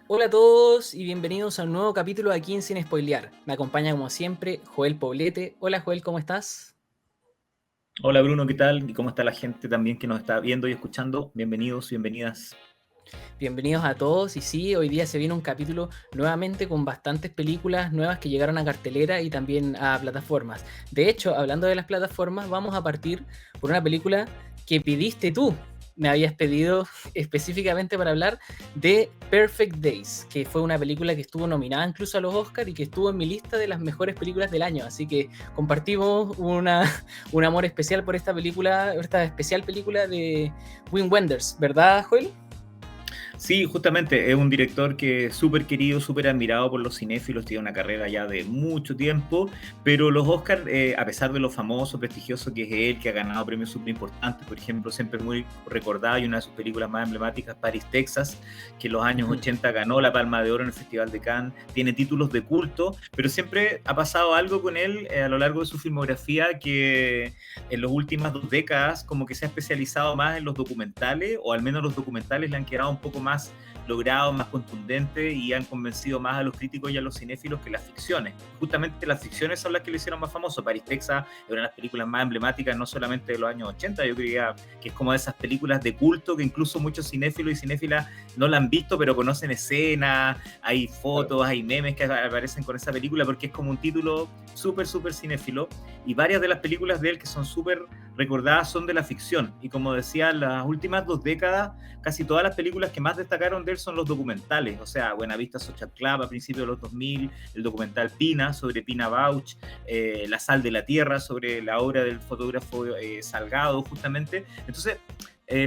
Hola a todos y bienvenidos a un nuevo capítulo aquí en Sin Spoilear. Me acompaña como siempre Joel Poblete. Hola Joel, ¿cómo estás? Hola Bruno, ¿qué tal? ¿Y cómo está la gente también que nos está viendo y escuchando? Bienvenidos, bienvenidas. Bienvenidos a todos y sí, hoy día se viene un capítulo nuevamente con bastantes películas nuevas que llegaron a cartelera y también a plataformas. De hecho, hablando de las plataformas, vamos a partir por una película que pidiste tú. Me habías pedido específicamente para hablar de Perfect Days, que fue una película que estuvo nominada incluso a los Oscars y que estuvo en mi lista de las mejores películas del año. Así que compartimos un amor especial por esta especial película de Wim Wenders, ¿verdad, Joel? Sí, justamente es un director que es súper querido, súper admirado por los cinéfilos, tiene una carrera ya de mucho tiempo, pero los Oscars, a pesar de lo famoso, prestigioso que es él, que ha ganado premios súper importantes, por ejemplo, siempre muy recordado y una de sus películas más emblemáticas, Paris, Texas, que en los años 80 ganó la Palma de Oro en el Festival de Cannes, tiene títulos de culto, pero siempre ha pasado algo con él a lo largo de su filmografía que en las últimas 2 décadas como que se ha especializado más en los documentales, o al menos los documentales le han quedado un poco más logrados, más contundentes y han convencido más a los críticos y a los cinéfilos que las ficciones. Justamente las ficciones son las que le hicieron más famoso. Paris, Texas es una de las películas más emblemáticas, no solamente de los años 80, yo creo que es como de esas películas de culto que incluso muchos cinéfilos y cinéfilas no la han visto, pero conocen escenas, hay Claro. fotos, hay memes que aparecen con esa película porque es como un título súper, súper cinéfilo y varias de las películas de él que son súper recordadas son de la ficción. Y como decía, las últimas 2 décadas, casi todas las películas que más destacaron de él son los documentales. O sea, Buenavista Social Club a principios de los 2000, el documental Pina sobre Pina Bausch, La Sal de la Tierra sobre la obra del fotógrafo Salgado, justamente. Entonces,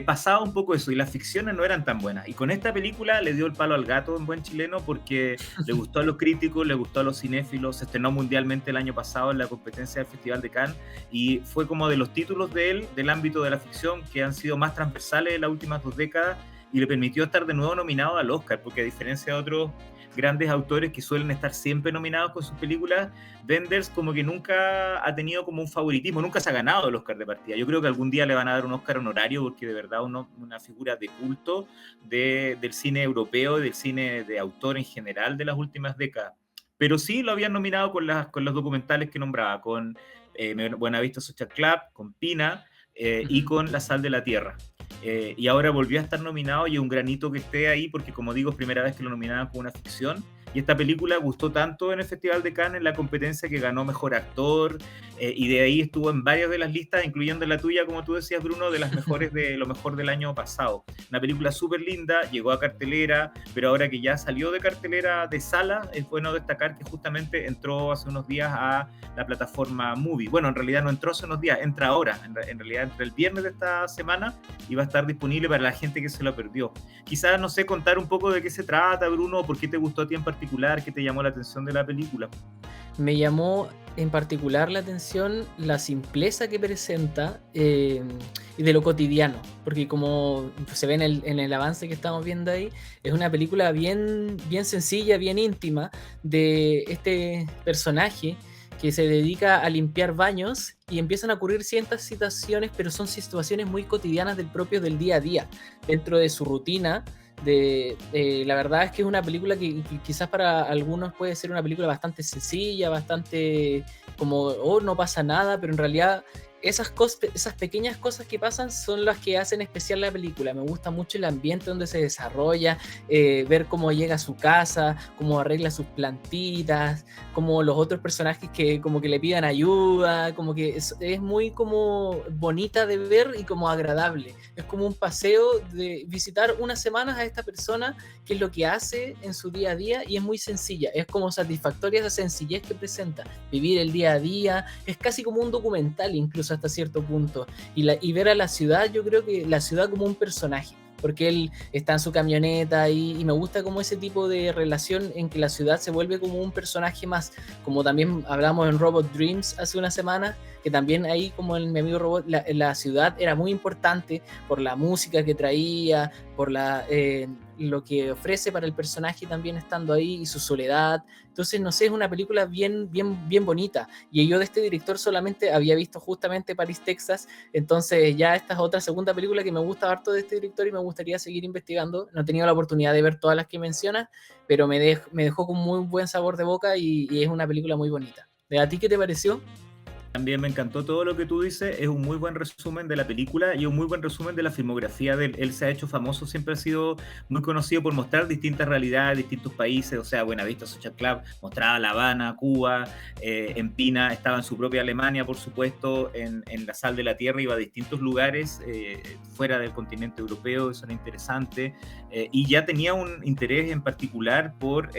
pasaba un poco eso y las ficciones no eran tan buenas. Y con esta película le dio el palo al gato en buen chileno porque le gustó a los críticos, le gustó a los cinéfilos, se estrenó mundialmente el año pasado en la competencia del Festival de Cannes y fue como de los títulos de él, del ámbito de la ficción, que han sido más transversales en las últimas 2 décadas y le permitió estar de nuevo nominado al Oscar, porque a diferencia de otros grandes autores que suelen estar siempre nominados con sus películas, Wenders como que nunca ha tenido como un favoritismo, nunca se ha ganado el Oscar de partida. Yo creo que algún día le van a dar un Oscar honorario porque de verdad una figura de culto del cine europeo y del cine de autor en general de las últimas décadas. Pero sí lo habían nominado con los documentales que nombraba, con Buenavista Social Club, con Pina y Ujú. con La Sal de la Tierra. Y ahora volvió a estar nominado y es un granito que esté ahí porque, como digo, es primera vez que lo nominaban con una ficción. Y esta película gustó tanto en el Festival de Cannes, en la competencia, que ganó Mejor Actor, y de ahí estuvo en varias de las listas, incluyendo la tuya, como tú decías, Bruno, de las mejores de lo mejor del año pasado. Una película súper linda, llegó a cartelera, pero ahora que ya salió de cartelera de sala, es bueno destacar que justamente entró hace unos días a la plataforma Movie. Bueno, en realidad no entró hace unos días, entra ahora, en realidad entra el viernes de esta semana y va a estar disponible para la gente que se lo perdió. Quizás, no sé, contar un poco de qué se trata, Bruno, por qué te gustó a ti en particular, qué te llamó la atención de la película. Me llamó en particular la atención la simpleza que presenta y de lo cotidiano, porque como se ve en el avance que estamos viendo ahí, es una película bien sencilla, bien íntima de este personaje que se dedica a limpiar baños y empiezan a ocurrir ciertas situaciones, pero son situaciones muy cotidianas del propio del día a día, dentro de su rutina la verdad es que es una película que quizás para algunos puede ser una película bastante sencilla, bastante como, oh, no pasa nada, pero en realidad esas pequeñas cosas que pasan son las que hacen especial la película. Me gusta mucho el ambiente donde se desarrolla, ver cómo llega a su casa, cómo arregla sus plantitas, como los otros personajes que como que le pidan ayuda, como que es muy como bonita de ver y como agradable. Es como un paseo de visitar unas semanas a esta persona, qué es lo que hace en su día a día y es muy sencilla. Es como satisfactoria esa sencillez que presenta. Vivir el día a día, es casi como un documental incluso hasta cierto punto. Y ver a la ciudad, yo creo que la ciudad como un personaje porque él está en su camioneta y me gusta como ese tipo de relación en que la ciudad se vuelve como un personaje más, como también hablamos en Robot Dreams hace una semana, que también ahí como en mi amigo Robot, la ciudad era muy importante por la música que traía, por lo que ofrece para el personaje también estando ahí y su soledad. Entonces, no sé, es una película bien bonita. Y yo de este director solamente había visto justamente Paris, Texas. Entonces, ya esta es otra segunda película que me gusta harto de este director y me gustaría seguir investigando. No he tenido la oportunidad de ver todas las que mencionas, pero me dejó con muy buen sabor de boca y es una película muy bonita. ¿A ti qué te pareció? También me encantó todo lo que tú dices, es un muy buen resumen de la película y un muy buen resumen de la filmografía de él. Él se ha hecho famoso, siempre ha sido muy conocido por mostrar distintas realidades, distintos países, o sea, Buenavista Social Club mostraba La Habana, Cuba, en Pina estaba en su propia Alemania, por supuesto, en La Sal de la Tierra iba a distintos lugares fuera del continente europeo, eso era interesante, y ya tenía un interés en particular por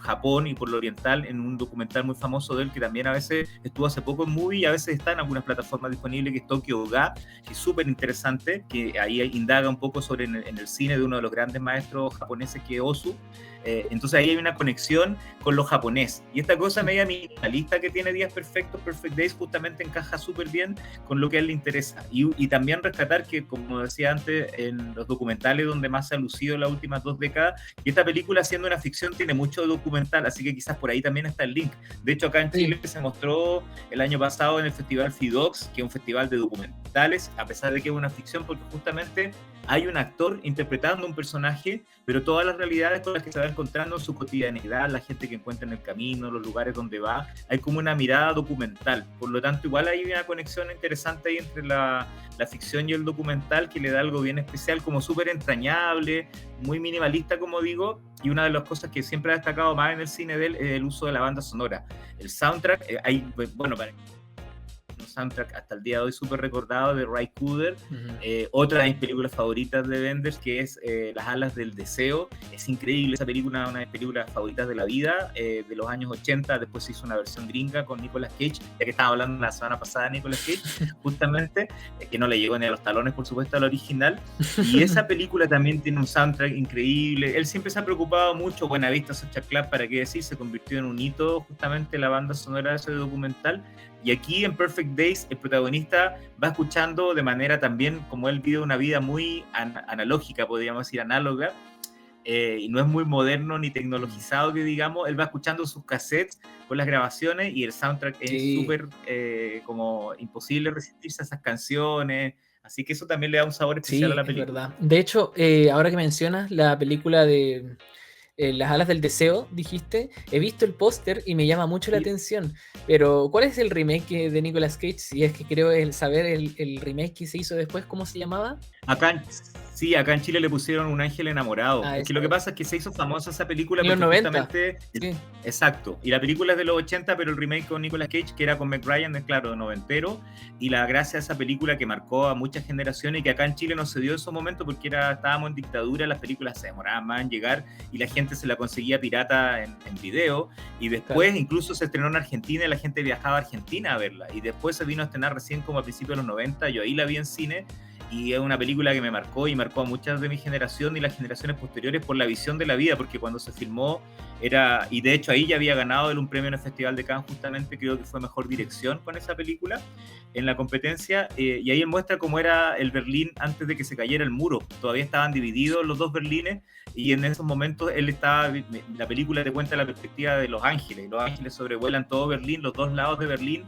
Japón y por lo oriental en un documental muy famoso de él que también a veces estuvo hace poco en Movie y a veces está en algunas plataformas disponibles, que es Tokyo Ga, que es súper interesante, que ahí indaga un poco sobre en el cine de uno de los grandes maestros japoneses que es Ozu. Entonces ahí hay una conexión con lo japonés. Y esta cosa media minimalista que tiene Días Perfectos, Perfect Days, justamente encaja súper bien con lo que a él le interesa. Y también rescatar que, como decía antes, en los documentales donde más se ha lucido en las últimas 2 décadas, y esta película, siendo una ficción, tiene mucho documental, así que quizás por ahí también está el link. De hecho, acá en Chile se mostró el año pasado en el Festival FIDOX, que es un festival de documentales, a pesar de que es una ficción, porque justamente hay un actor interpretando un personaje, pero todas las realidades con las que se va encontrando en su cotidianidad, la gente que encuentra en el camino, los lugares donde va, hay como una mirada documental. Por lo tanto, igual hay una conexión interesante ahí entre la ficción y el documental que le da algo bien especial, como súper entrañable, muy minimalista, como digo, y una de las cosas que siempre ha destacado más en el cine de él es el uso de la banda sonora. El soundtrack, bueno, para un soundtrack hasta el día de hoy súper recordado de Ray Cooder. Otra de mis películas favoritas de Wenders, que es Las Alas del Deseo. Es increíble esa película, una de mis películas favoritas de la vida, de los años 80. Después se hizo una versión gringa con Nicolas Cage, ya que estaba hablando la semana pasada de Nicolas Cage, justamente, que no le llegó ni a los talones, por supuesto, al original. Y esa película también tiene un soundtrack increíble. Él siempre se ha preocupado mucho, Buenavista Social Club, para qué decir, se convirtió en un hito justamente la banda sonora de ese documental. Y aquí en Perfect Days el protagonista va escuchando de manera también, como él vive una vida muy analógica, podríamos decir análoga, y no es muy moderno ni tecnologizado que digamos, él va escuchando sus cassettes con las grabaciones y el soundtrack es súper como imposible resistirse a esas canciones, así que eso también le da un sabor especial a la película. Es verdad. De hecho, ahora que mencionas la película de Las Alas del Deseo, dijiste, he visto el póster y me llama mucho la atención, pero ¿cuál es el remake de Nicolas Cage? Si es que creo saber el remake que se hizo después, ¿cómo se llamaba? Acá en Chile le pusieron Un Ángel Enamorado. Es que lo que pasa es que se hizo famosa esa película en los 90. Sí. Exacto. Y la película es de los 80, pero el remake con Nicolas Cage, que era con Meg Ryan, es claro, noventero. Y la gracia de esa película que marcó a muchas generaciones y que acá en Chile no se dio en esos momentos porque estábamos en dictadura, las películas se demoraban más en llegar y la gente se la conseguía pirata en video. Y después incluso se estrenó en Argentina y la gente viajaba a Argentina a verla. Y después se vino a estrenar recién como a principios de los 90. Yo ahí la vi en cine. Y es una película que me marcó y marcó a muchas de mi generación y las generaciones posteriores por la visión de la vida, porque cuando se filmó y de hecho ahí ya había ganado un premio en el Festival de Cannes, justamente creo que fue mejor dirección con esa película en la competencia, y ahí él muestra cómo era el Berlín antes de que se cayera el muro. Todavía estaban divididos los dos Berlines y en esos momentos la película te cuenta la perspectiva de Los Ángeles. Los Ángeles sobrevuelan todo Berlín, los dos lados de Berlín,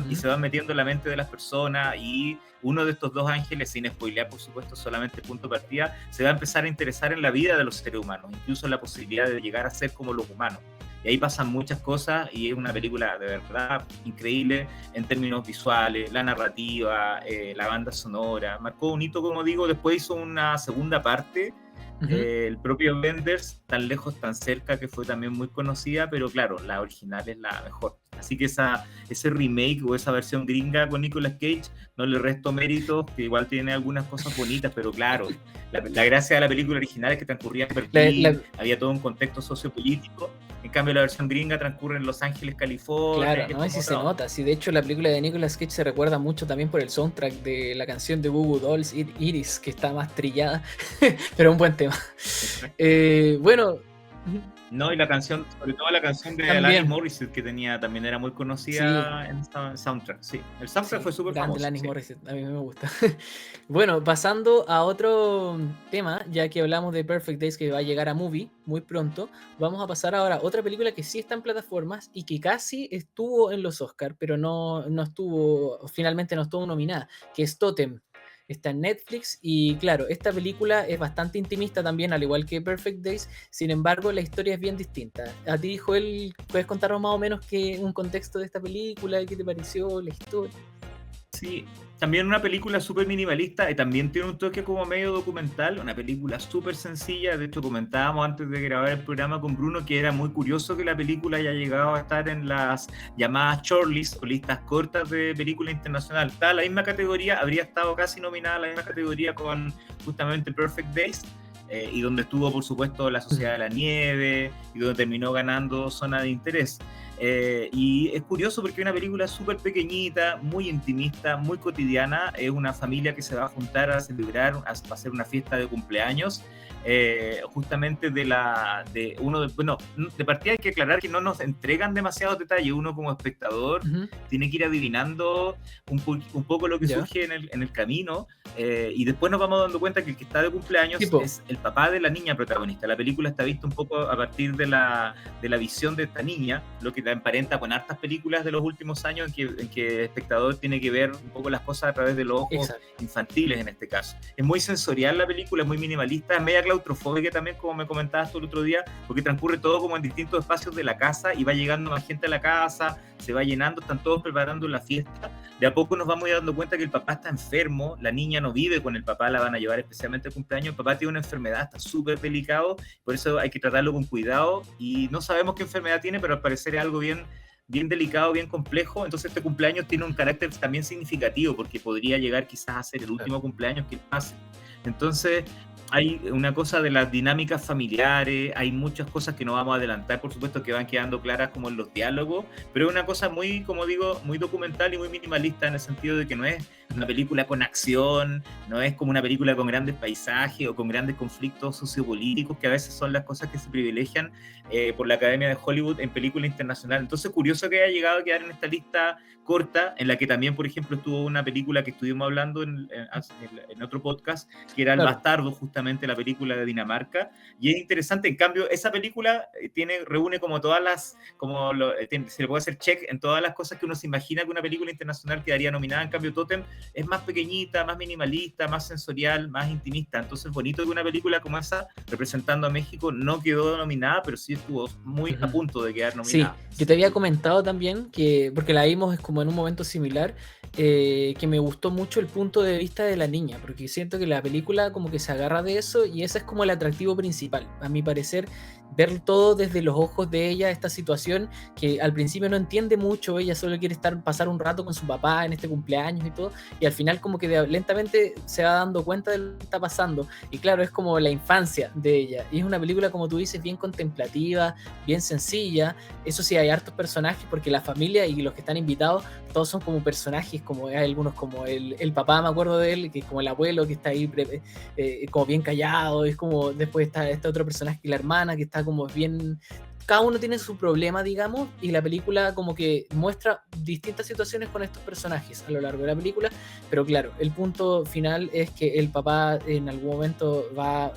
y se van metiendo en la mente de las personas, y uno de estos dos ángeles, sin spoilear por supuesto, solamente punto de partida, se va a empezar a interesar en la vida de los seres humanos, incluso en la posibilidad de llegar a ser como los humanos. Y ahí pasan muchas cosas y es una película de verdad increíble en términos visuales, la narrativa, la banda sonora. Marcó un hito, como digo. Después hizo una segunda parte, el propio Wenders, Tan lejos, tan cerca, que fue también muy conocida, pero claro, la original es la mejor. Así que ese remake o esa versión gringa con Nicolas Cage no le resto méritos, que igual tiene algunas cosas bonitas, pero claro, la gracia de la película original es que transcurría en Berlín, había todo un contexto sociopolítico. En cambio, la versión gringa transcurre en Los Ángeles, California. Claro, no, sí se nota. Sí, de hecho, la película de Nicolas Cage se recuerda mucho también por el soundtrack de la canción de Goo Goo Dolls, Iris, que está más trillada, pero un buen tema. Bueno, No, y la canción, sobre todo la canción de Alanis También, Morissette, que tenía, también era muy sí, conocida en el soundtrack. Sí, el soundtrack sí, fue súper grande famoso, Alanis sí. Morissette, a mí me gusta. Bueno, pasando a otro tema, ya que hablamos de Perfect Days que va a llegar a Movie muy pronto, vamos a pasar ahora a otra película que sí está en plataformas y que casi estuvo en los Oscars, pero no estuvo, finalmente no estuvo nominada, que es Totem. Está en Netflix y claro, esta película es bastante intimista también, al igual que Perfect Days, sin embargo la historia es bien distinta. A ti, Joel, ¿puedes contarnos más o menos un contexto de esta película? ¿Qué te pareció la historia? Sí, también una película súper minimalista y también tiene un toque como medio documental, una película súper sencilla. De hecho, comentábamos antes de grabar el programa con Bruno que era muy curioso que la película haya llegado a estar en las llamadas shortlists o listas cortas de película internacional. Está en la misma categoría, habría estado casi nominada a la misma categoría con justamente Perfect Days. Y donde estuvo, por supuesto, La Sociedad de la Nieve, y donde terminó ganando Zona de Interés. Y es curioso porque es una película súper pequeñita, muy intimista, muy cotidiana. Es una familia que se va a juntar a celebrar, a hacer una fiesta de cumpleaños. Justamente bueno, de partida hay que aclarar que no nos entregan demasiados detalles. Uno como espectador Ujú. tiene que ir adivinando un poco lo que Ya. surge en el camino. Y después nos vamos dando cuenta que el que está de cumpleaños Tipo, es el papá de la niña protagonista. La película está vista un poco a partir de la visión de esta niña, lo que la emparenta con hartas películas de los últimos años en que el espectador tiene que ver un poco las cosas a través de los ojos exacto. infantiles en este caso. Es muy sensorial la película, es muy minimalista, es media claustrofóbica también, como me comentabas tú el otro día, porque transcurre todo como en distintos espacios de la casa y va llegando más gente a la casa, se va llenando, están todos preparando la fiesta. De a poco nos vamos dando cuenta que el papá está enfermo, la niña no vive con el papá, la van a llevar especialmente al cumpleaños, el papá tiene una enfermedad, está súper delicado, por eso hay que tratarlo con cuidado y no sabemos qué enfermedad tiene, pero al parecer es algo bien delicado, bien complejo, entonces este cumpleaños tiene un carácter también significativo porque podría llegar quizás a ser el Claro. último cumpleaños que pase. Entonces hay una cosa de las dinámicas familiares, hay muchas cosas que no vamos a adelantar, por supuesto, que van quedando claras como en los diálogos, pero es una cosa muy, como digo, muy documental y muy minimalista en el sentido de que no es una película con acción, no es como una película con grandes paisajes o con grandes conflictos sociopolíticos, que a veces son las cosas que se privilegian por la Academia de Hollywood en película internacional. Entonces, curioso que haya llegado a quedar en esta lista corta, en la que también, por ejemplo, estuvo una película que estuvimos hablando en otro podcast, que era El Claro. Bastardo, justamente la película de Dinamarca, y es interesante, en cambio, esa película reúne como todas las, se le puede hacer check en todas las cosas que uno se imagina que una película internacional quedaría nominada, en cambio Totem es más pequeñita, más minimalista, más sensorial, más intimista, entonces bonito que una película como esa, representando a México, no quedó nominada, pero sí estuvo muy a Ujú. punto de quedar Sí, nominada. yo te había comentado también que, porque la vimos es como en un momento similar, que me gustó mucho el punto de vista de la niña, porque siento que la película como que se agarra de eso y ese es como el atractivo principal, a mi parecer, ver todo desde los ojos de ella, esta situación que al principio no entiende mucho, ella solo quiere pasar un rato con su papá en este cumpleaños y todo, y al final como que lentamente se va dando cuenta de lo que está pasando, y claro, es como la infancia de ella, y es una película como tú dices, bien contemplativa, bien sencilla. Eso sí, hay hartos personajes porque la familia y los que están invitados, todos son como personajes, como hay algunos como el papá, me acuerdo de él, que es como el abuelo que está ahí como bien callado, es como después está este otro personaje, la hermana, que está como bien... Cada uno tiene su problema, digamos, y la película como que muestra distintas situaciones con estos personajes a lo largo de la película, pero claro, el punto final es que el papá en algún momento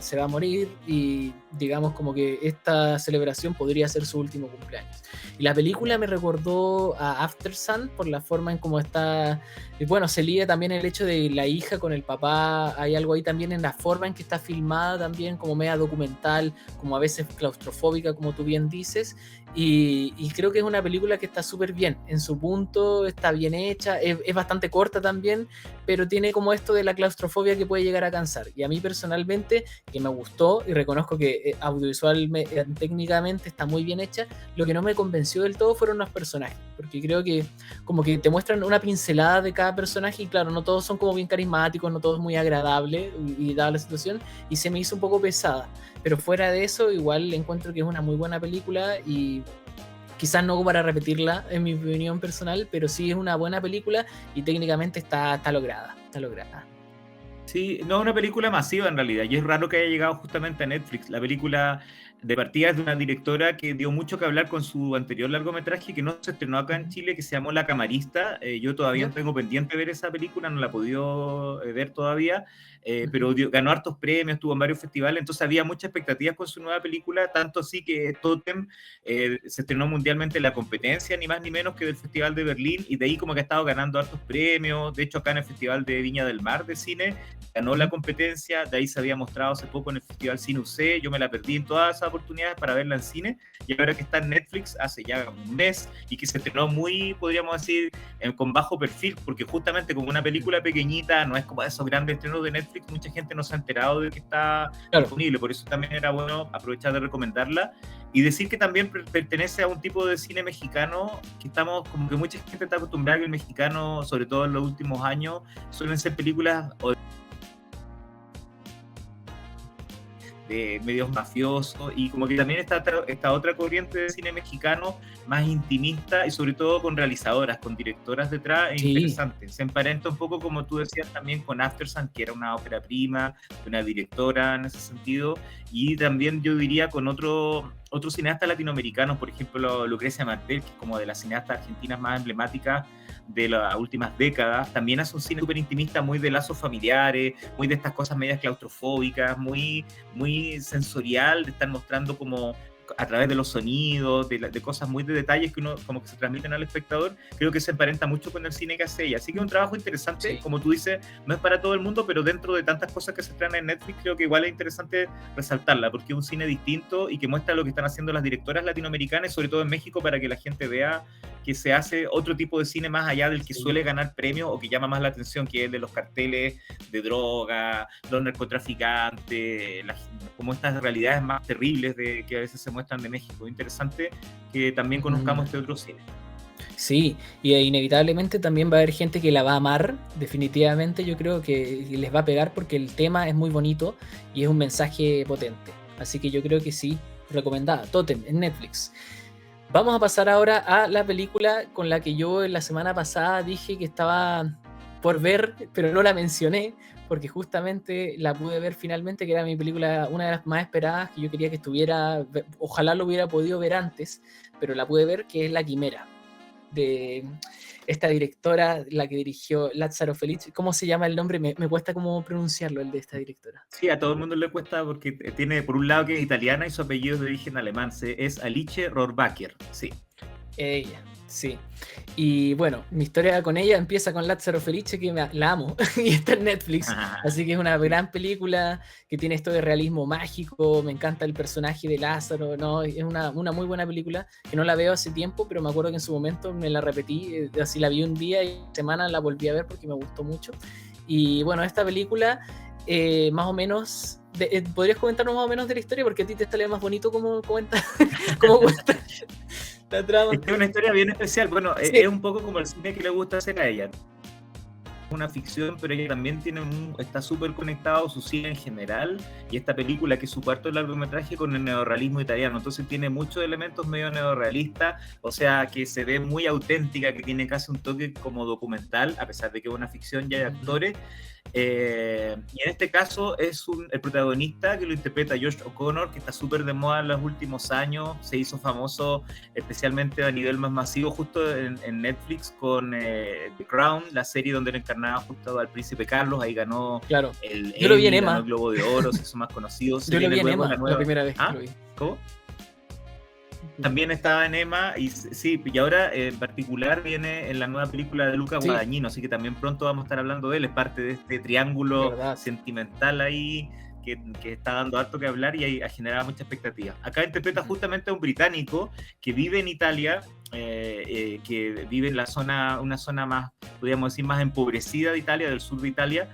se va a morir y digamos como que esta celebración podría ser su último cumpleaños. Y la película me recordó a After Sun por la forma en cómo está, y bueno, se liga también el hecho de la hija con el papá, hay algo ahí también en la forma en que está filmada también, como media documental, como a veces claustrofóbica, como tú bien dices, y creo que es una película que está súper bien, en su punto, está bien hecha, es bastante corta también, pero tiene como esto de la claustrofobia que puede llegar a cansar, y a mí personalmente, que me gustó, y reconozco que técnicamente está muy bien hecha, lo que no me convenció del todo fueron los personajes, porque creo que como que te muestran una pincelada de cada personaje y claro, no todos son como bien carismáticos, no todo es muy agradable y dada la situación, y se me hizo un poco pesada, pero fuera de eso igual encuentro que es una muy buena película y quizás no para repetirla en mi opinión personal, pero sí es una buena película y técnicamente está lograda, está lograda. Sí, no es una película masiva en realidad, y es raro que haya llegado justamente a Netflix. La película de partida es de una directora que dio mucho que hablar con su anterior largometraje, que no se estrenó acá en Ujú. Chile, que se llamó La Camarista. Yo todavía ¿Ya? tengo pendiente ver esa película, no la he podido ver todavía, Ujú. pero ganó hartos premios, estuvo en varios festivales, entonces había muchas expectativas con su nueva película, tanto así que Totem se estrenó mundialmente en la competencia, ni más ni menos que del Festival de Berlín, y de ahí como que ha estado ganando hartos premios. De hecho, acá en el Festival de Viña del Mar de cine ganó la Ujú. competencia. De ahí se había mostrado hace poco en el Festival Cine UC, yo me la perdí en todas esas oportunidades para verla en cine, y ahora que está en Netflix hace ya un mes, y que se estrenó muy, podríamos decir, con bajo perfil, porque justamente como una película pequeñita, no es como esos grandes estrenos de Netflix, mucha gente no se ha enterado de que está Claro. disponible, por eso también era bueno aprovechar de recomendarla. Y decir que también pertenece a un tipo de cine mexicano que estamos, como que mucha gente está acostumbrada que el mexicano, sobre todo en los últimos años, suelen ser películas de medios mafiosos, y como que también está esta otra corriente de cine mexicano más intimista, y sobre todo con realizadoras, con directoras detrás, es Sí. interesante. Se emparenta un poco, como tú decías, también con Aftersun, que era una ópera prima, de una directora en ese sentido, y también yo diría con otro cineasta latinoamericano, por ejemplo Lucrecia Martel, que es como de las cineastas argentinas más emblemáticas de las últimas décadas. También hace un cine súper intimista, muy de lazos familiares, muy de estas cosas medias claustrofóbicas, muy sensorial, de estar mostrando como a través de los sonidos, de cosas muy de detalles que uno como que se transmiten al espectador. Creo que se emparenta mucho con el cine que hace ella. Así que es un trabajo interesante, Sí. como tú dices, no es para todo el mundo, pero dentro de tantas cosas que se estrenan en Netflix, creo que igual es interesante resaltarla, porque es un cine distinto y que muestra lo que están haciendo las directoras latinoamericanas, sobre todo en México, para que la gente vea que se hace otro tipo de cine más allá del que Sí. suele ganar premios o que llama más la atención, que es el de los carteles de droga, los narcotraficantes, como estas realidades más terribles que a veces se muestran de México. Interesante que también Mm. conozcamos este otro cine. Sí, y inevitablemente también va a haber gente que la va a amar, definitivamente yo creo que les va a pegar porque el tema es muy bonito y es un mensaje potente. Así que yo creo que sí, recomendada, Totem en Netflix. Vamos a pasar ahora a la película con la que yo la semana pasada dije que estaba por ver, pero no la mencioné, porque justamente la pude ver finalmente, que era mi película, una de las más esperadas, que yo quería que estuviera, ojalá lo hubiera podido ver antes, pero la pude ver, que es La Quimera, de esta directora, la que dirigió Lázaro Felice. ¿Cómo se llama el nombre? Me cuesta cómo pronunciarlo, el de esta directora. Sí, a todo el mundo le cuesta porque tiene por un lado que es italiana y su apellido es de origen alemán. Es Alice Rohrwacher. Sí. Ella, sí. Y bueno, mi historia con ella empieza con Lázaro Felice, que la amo, y está en Netflix. Así que es una Sí. gran película que tiene esto de realismo mágico. Me encanta el personaje de Lázaro, ¿no? Es una muy buena película que no la veo hace tiempo, pero me acuerdo que en su momento me la repetí. Así la vi un día y semana la volví a ver porque me gustó mucho. Y bueno, esta película, más o menos. ¿Podrías comentarnos más o menos de la historia? Porque a ti te sale más bonito como cuenta, cómo cuenta la trama. Es que es una historia bien especial. Bueno, Sí. es un poco como el cine que le gusta hacer a ella. Una ficción, pero ella también está súper conectado su cine en general, y esta película, que es su cuarto largometraje, con el neorrealismo italiano. Entonces tiene muchos elementos medio neorrealistas, o sea, que se ve muy auténtica, que tiene casi un toque como documental, a pesar de que es una ficción y hay actores. Y en este caso es el protagonista, que lo interpreta Josh O'Connor, que está súper de moda en los últimos años. Se hizo famoso especialmente a nivel más masivo justo en Netflix con The Crown, la serie donde él encarnaba justo al príncipe Carlos. Ahí ganó Claro. el Yo lo vi en Emmy, ganó el Emma. Globo de Oro, se hizo más conocido. Se Yo lo viene vi en luego la Emma la nueva. primera vez que lo ¿Ah? vi. ¿Cómo? También estaba en Emma, y sí, y ahora en particular viene en la nueva película de Luca Sí, Guadagnino, así que también pronto vamos a estar hablando de él. Es parte de este triángulo verdad. sentimental ahí que está dando harto que hablar y ha generado mucha expectativa. Acá interpreta Ujú. justamente a un británico que vive en Italia, que vive en una zona más, podríamos decir, más empobrecida de Italia, del sur de Italia,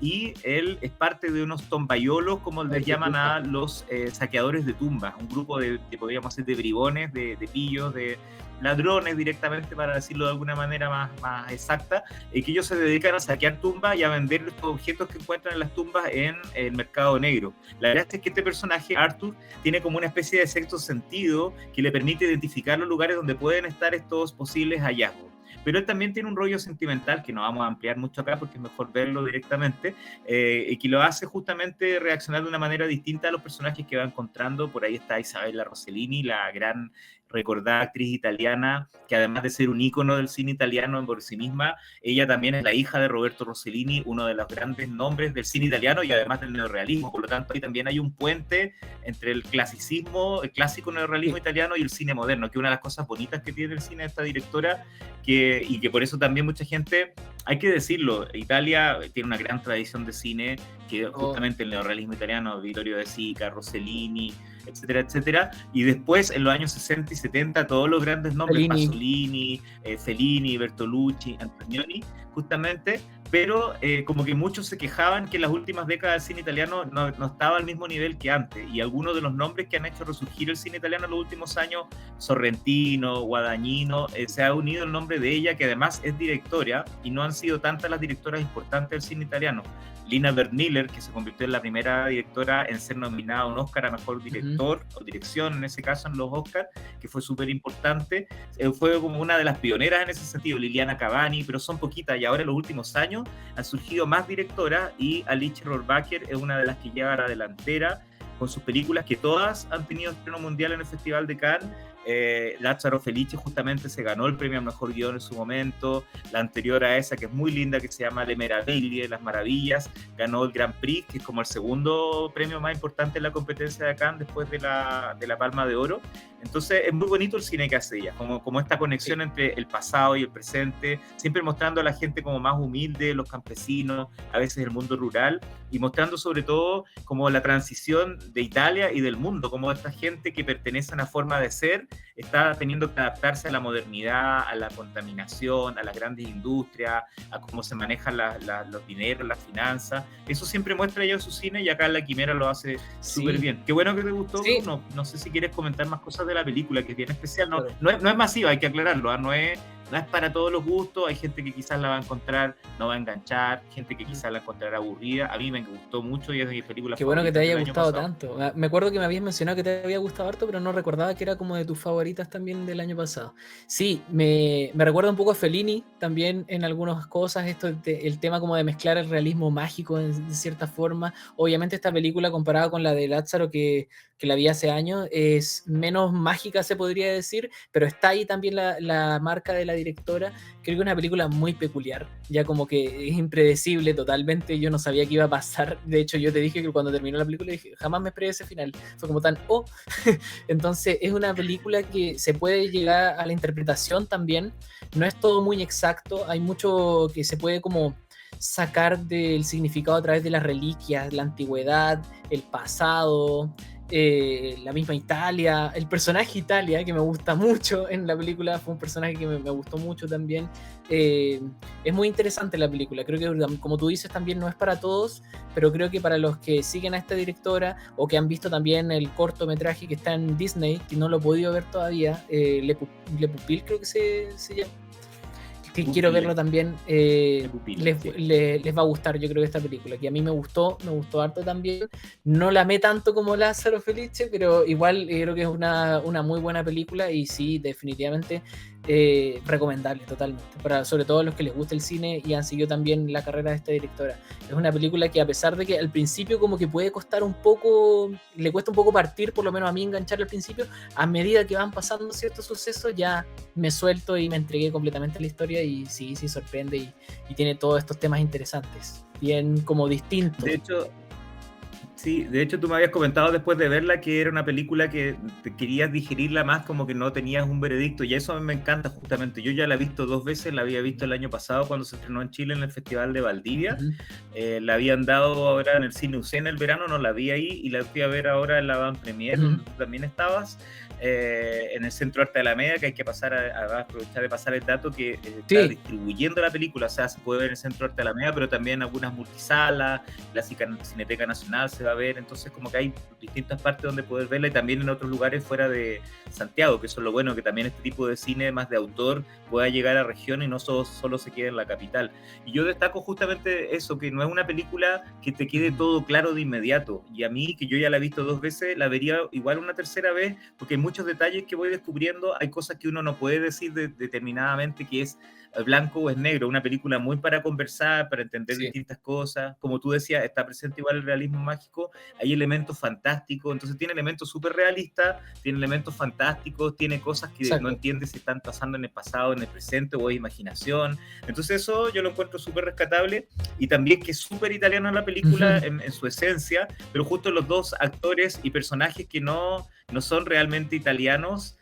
y él es parte de unos tombayolos, como Ay, les qué llaman rico. a los saqueadores de tumbas, un grupo podríamos decir, de bribones, de pillos, de ladrones directamente, para decirlo de alguna manera más exacta, que ellos se dedican a saquear tumbas y a vender los objetos que encuentran en las tumbas en el mercado negro. La verdad es que este personaje, Arthur, tiene como una especie de sexto sentido que le permite identificar los lugares donde pueden estar estos posibles hallazgos. pero él también tiene un rollo sentimental que no vamos a ampliar mucho acá porque es mejor verlo directamente, y que lo hace justamente reaccionar de una manera distinta a los personajes que va encontrando. Por ahí está Isabella Rossellini, la gran recordada actriz italiana, que además de ser un ícono del cine italiano por sí misma, ella también es la hija de Roberto Rossellini, uno de los grandes nombres del cine italiano y además del neorrealismo. Por lo tanto, ahí también hay un puente entre el clasicismo, el clásico neorrealismo italiano y el cine moderno, que es una de las cosas bonitas que tiene el cine de esta directora, y que por eso también mucha gente, hay que decirlo, Italia tiene una gran tradición de cine, que justamente el neorrealismo italiano, Vittorio De Sica, Rossellini, etcétera, etcétera, y después en los años 60 y 70 todos los grandes nombres, Fellini. Pasolini, Fellini, Bertolucci, Antonioni, justamente, pero como que muchos se quejaban que en las últimas décadas el cine italiano no estaba al mismo nivel que antes, y algunos de los nombres que han hecho resurgir el cine italiano en los últimos años, Sorrentino, Guadagnino, se ha unido el nombre de ella, que además es directora, y no han sido tantas las directoras importantes del cine italiano. Lina Berniller, que se convirtió en la primera directora en ser nominada a un Oscar a Mejor Director, o Dirección en ese caso en los Oscars, que fue súper importante, fue como una de las pioneras en ese sentido, Liliana Cavani, pero son poquitas, y ahora en los últimos años han surgido más directoras, y Alice Rohrwacher es una de las que lleva a la delantera con sus películas, que todas han tenido estreno mundial en el Festival de Cannes. Lazzaro Felice justamente se ganó el premio a Mejor Guión en su momento. La anterior a esa, que es muy linda, que se llama Le Meraviglie, Las Maravillas, ganó el Grand Prix, que es como el segundo premio más importante en la competencia de Cannes después de la Palma de Oro. Entonces es muy bonito el cine que hace ella, como esta conexión entre el pasado y el presente, siempre mostrando a la gente como más humilde, los campesinos, a veces el mundo rural, y mostrando sobre todo como la transición de Italia y del mundo, como esta gente que pertenece a una forma de ser está teniendo que adaptarse a la modernidad, a la contaminación, a las grandes industrias, a cómo se manejan los dineros, las finanzas. Eso siempre muestra ella en su cine, y acá en La Quimera lo hace súper bien. Qué bueno que te gustó. Sí. No sé si quieres comentar más cosas de la película, que es bien especial. Claro. No es masiva, hay que aclararlo, no es para todos los gustos. Hay gente que quizás la va a encontrar, no va a enganchar, gente que quizás la encontrará aburrida. A mí me gustó mucho y es de mis películas Qué bueno que te favoritas haya del año gustado pasado. tanto. Me acuerdo que me habías mencionado que te había gustado harto, pero no recordaba que era como de tus favoritas también del año pasado. Sí, me recuerda un poco a Fellini también en algunas cosas, el tema como de mezclar el realismo mágico de cierta forma. Obviamente esta película comparada con la de Lázaro que la vi hace años es menos mágica, se podría decir, pero está ahí también la marca de la directora. Creo que es una película muy peculiar, ya como que es impredecible totalmente. Yo no sabía qué iba a pasar. De hecho, yo te dije que cuando terminó la película dije, jamás me esperé ese final. Fue como tan, oh. Entonces es una película que se puede llegar a la interpretación también. No es todo muy exacto. Hay mucho que se puede como sacar del significado a través de las reliquias, la antigüedad, el pasado, la misma Italia, el personaje Italia, que me gusta mucho en la película, fue un personaje que me gustó mucho también. Es muy interesante la película, creo que como tú dices también no es para todos, pero creo que para los que siguen a esta directora o que han visto también el cortometraje que está en Disney, que no lo he podido ver todavía, Le Pupil creo que se llama, que quiero verlo también, les va a gustar, yo creo, que esta película, que a mí me gustó harto también. No la amé tanto como Lázaro Felice, pero igual creo que es una muy buena película, y sí, definitivamente recomendable totalmente, sobre todo a los que les gusta el cine y han seguido también la carrera de esta directora. Es una película que, a pesar de que al principio como que puede costar un poco, le cuesta un poco partir, por lo menos a mí enganchar al principio, a medida que van pasando ciertos sucesos ya me suelto y me entregué completamente a la historia, y sí sorprende, y tiene todos estos temas interesantes, bien como distintos. De hecho tú me habías comentado después de verla que era una película que te querías digerirla más, como que no tenías un veredicto, y eso a mí me encanta justamente. Yo ya la he visto 2 veces, la había visto el año pasado cuando se estrenó en Chile en el Festival de Valdivia, la habían dado ahora en el Cine UC en el verano, no la vi ahí, y la fui a ver ahora en la Van Premier, donde tú también estabas, en el Centro Arte de Alameda, que hay que pasar a aprovechar de pasar el dato que está distribuyendo la película, o sea, se puede ver en el Centro Arte de Alameda, pero también algunas multisalas, la Cineteca Nacional se va a ver, entonces como que hay distintas partes donde poder verla, y también en otros lugares fuera de Santiago, que eso es lo bueno, que también este tipo de cine más de autor pueda llegar a región y no solo se quede en la capital. Y yo destaco justamente eso, que no es una película que te quede todo claro de inmediato, y a mí, que yo ya la he visto 2 veces, la vería igual una tercera vez, porque hay muchos detalles que voy descubriendo, hay cosas que uno no puede decir determinadamente, que es blanco o es negro, una película muy para conversar, para entender Sí, distintas cosas. Como tú decías, está presente igual el realismo mágico, hay elementos fantásticos, entonces tiene elementos súper realistas, tiene elementos fantásticos, tiene cosas que no exacto. entiendes si están pasando en el pasado, en el presente o es imaginación. Entonces eso yo lo encuentro súper rescatable y también que es súper italiana la película en su esencia, pero justo los dos actores y personajes que no son realmente italianos,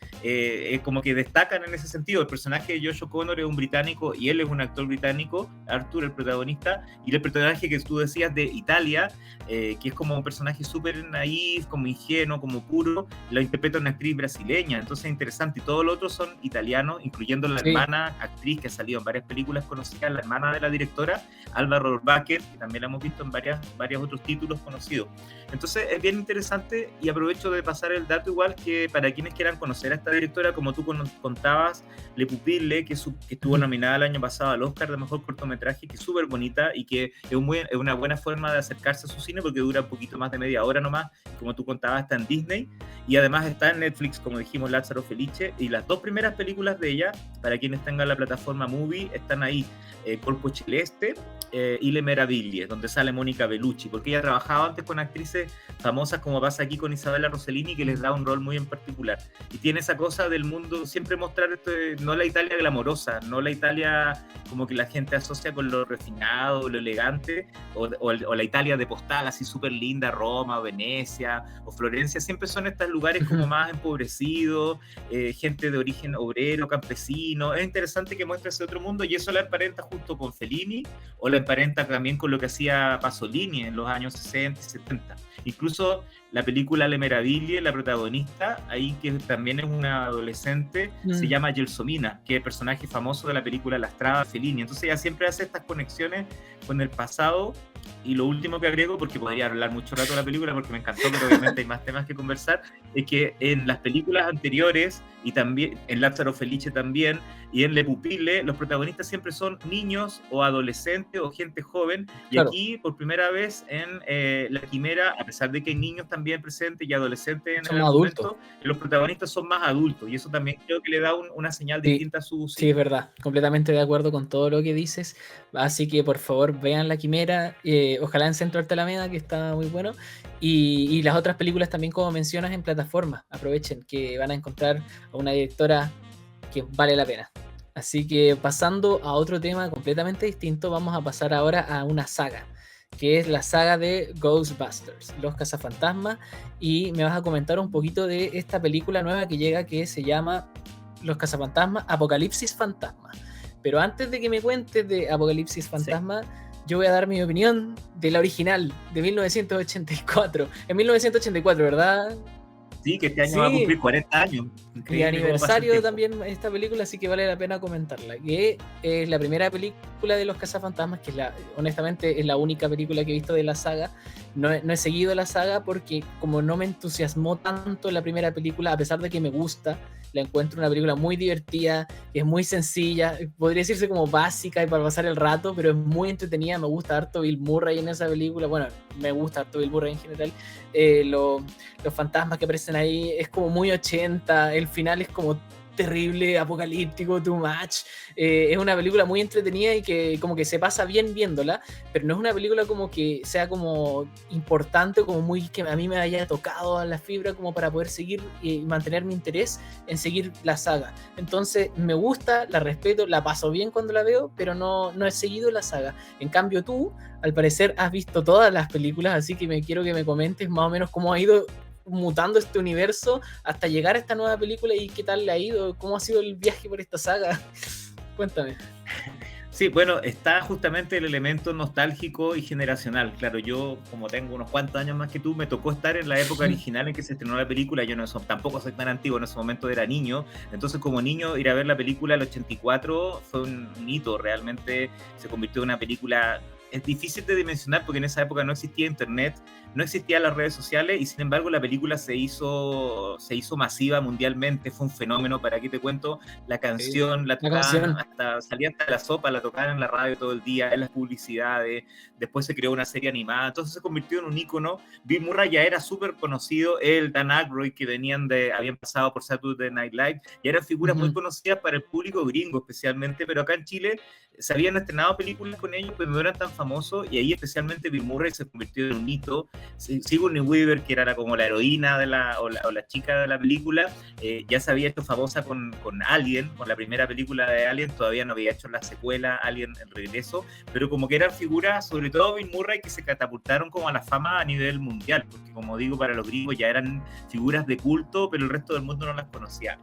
como que destacan en ese sentido. El personaje de Josh O'Connor es un británico y él es un actor británico, Arthur, el protagonista, y el personaje que tú decías de Italia, que es como un personaje súper naif, como ingenuo, como puro, lo interpreta una actriz brasileña, entonces es interesante. Y todos los otros son italianos, incluyendo la Sí. hermana actriz que ha salido en varias películas conocidas, la hermana de la directora, Alba Rohrwacher, que también la hemos visto en varios otros títulos conocidos. Entonces es bien interesante y aprovecho de pasar el dato igual que para quienes quieran conocer a esta directora, como tú contabas, Le Pupille, que estuvo nominada el año pasado al Oscar de Mejor Cortometraje, que es súper bonita y que es una buena forma de acercarse a su cine porque dura un poquito más de media hora nomás, como tú contabas, está en Disney y además está en Netflix, como dijimos, Lázaro Felice, y las dos primeras películas de ella, para quienes tengan la plataforma Movie, están ahí, Corpo Celeste y Le Meraviglie, donde sale Mónica Bellucci, porque ella trabajaba antes con actrices famosas como pasa aquí con Isabella Rossellini, que les da un rol muy en particular. Y tiene esa cosa del mundo, siempre mostrar esto, no la Italia glamorosa, no la Italia como que la gente asocia con lo refinado, lo elegante, o la Italia de postal, así súper linda, Roma, Venecia o Florencia, siempre son estos lugares como más empobrecidos, gente de origen obrero, campesino. Es interesante que muestre ese otro mundo y eso la emparenta junto con Fellini o la emparenta también con lo que hacía Pasolini en los años 60 y 70. Incluso la película Le Meraviglie, la protagonista, ahí que también es una adolescente, se Mm. llama Gelsomina, que es el personaje famoso de la película La Strada Fellini. Entonces ella siempre hace estas conexiones con el pasado. Y lo último que agrego, porque podría hablar mucho rato de la película, porque me encantó, pero obviamente hay más temas que conversar, es que en las películas anteriores, y también en Lázaro Felice también, y en Le Pupille, los protagonistas siempre son niños o adolescentes o gente joven, y Claro, aquí por primera vez en La Quimera, a pesar de que hay niños también presentes y adolescentes en el somos adultos. argumento, los protagonistas son más adultos, y eso también creo que le da una señal Sí, distinta a su sí, es cine. verdad. Completamente de acuerdo con todo lo que dices. Así que por favor vean La Quimera, ojalá en Centro Arte Alameda, que está muy bueno. Y las otras películas también, como mencionas, en plataforma. Aprovechen que van a encontrar a una directora que vale la pena. Así que pasando a otro tema completamente distinto, vamos a pasar ahora a una saga, que es la saga de Ghostbusters, Los Cazafantasmas, y me vas a comentar un poquito de esta película nueva que llega que se llama Los Cazafantasmas, Apocalipsis Fantasma. Pero antes de que me cuentes de Apocalipsis Sí. Fantasma, yo voy a dar mi opinión de la original, de 1984. En 1984, ¿verdad? Sí, que este año va a Sí, cumplir 40 años. y Increíble cómo pasa el aniversario tiempo. también esta película, así que vale la pena comentarla. Que es la primera película de los Cazafantasmas, que honestamente es la única película que he visto de la saga. No he seguido la saga porque como no me entusiasmó tanto la primera película, a pesar de que me gusta, la encuentro una película muy divertida, es muy sencilla, podría decirse como básica y para pasar el rato, pero es muy entretenida, me gusta harto Bill Murray en esa película, bueno, me gusta harto Bill Murray en general, los fantasmas que aparecen ahí es como muy 80, el final es como terrible, apocalíptico, too much. Es una película muy entretenida y que como que se pasa bien viéndola, pero no es una película como que sea como importante, como muy que a mí me haya tocado a la fibra como para poder seguir y mantener mi interés en seguir la saga. Entonces me gusta, la respeto, la paso bien cuando la veo, pero no he seguido la saga. En cambio tú, al parecer, has visto todas las películas, así que quiero que me comentes más o menos cómo ha ido mutando este universo hasta llegar a esta nueva película y qué tal le ha ido, cómo ha sido el viaje por esta saga. Cuéntame. Sí, bueno, está justamente el elemento nostálgico y generacional. Claro, yo como tengo unos cuantos años más que tú, me tocó estar en la época original en que se estrenó la película. Yo tampoco soy tan antiguo, en ese momento era niño. Entonces como niño ir a ver la película del 84 fue un hito, realmente se convirtió en una película es difícil de dimensionar porque en esa época no existía internet, no existían las redes sociales y sin embargo la película se hizo masiva mundialmente, fue un fenómeno. ¿Para qué te cuento? La canción la La tocaban, canción. hasta salía hasta la sopa, la tocaban en la radio todo el día, en las publicidades, después se creó una serie animada, entonces se convirtió en un ícono. Bill Murray ya era súper conocido, él, Dan Aykroyd, que habían pasado por Saturday Night Live, y eran figuras muy conocidas para el público gringo especialmente, pero acá en Chile se habían estrenado películas con ellos, pero no eran tan famosos, y ahí especialmente Bill Murray se convirtió en un hito. Sigourney Weaver, que era como la heroína o la chica de la película, ya se había hecho famosa con Alien, con la primera película de Alien, todavía no había hecho la secuela Alien El Regreso, pero como que eran figuras, sobre todo Bill Murray, que se catapultaron como a la fama a nivel mundial, porque como digo, para los gringos ya eran figuras de culto, pero el resto del mundo no las conocía.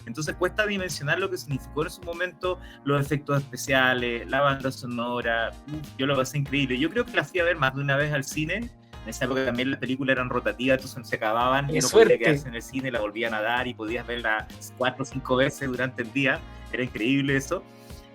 Entonces cuesta dimensionar lo que significó en su momento los efectos especiales, la banda sonora. Yo lo pasé increíble. Yo creo que la fui a ver más de una vez al cine. En esa época también las películas eran rotativas, entonces se acababan y no podía quedarse en el cine, la volvían a dar y podías verla 4 o 5 veces durante el día. Era increíble eso.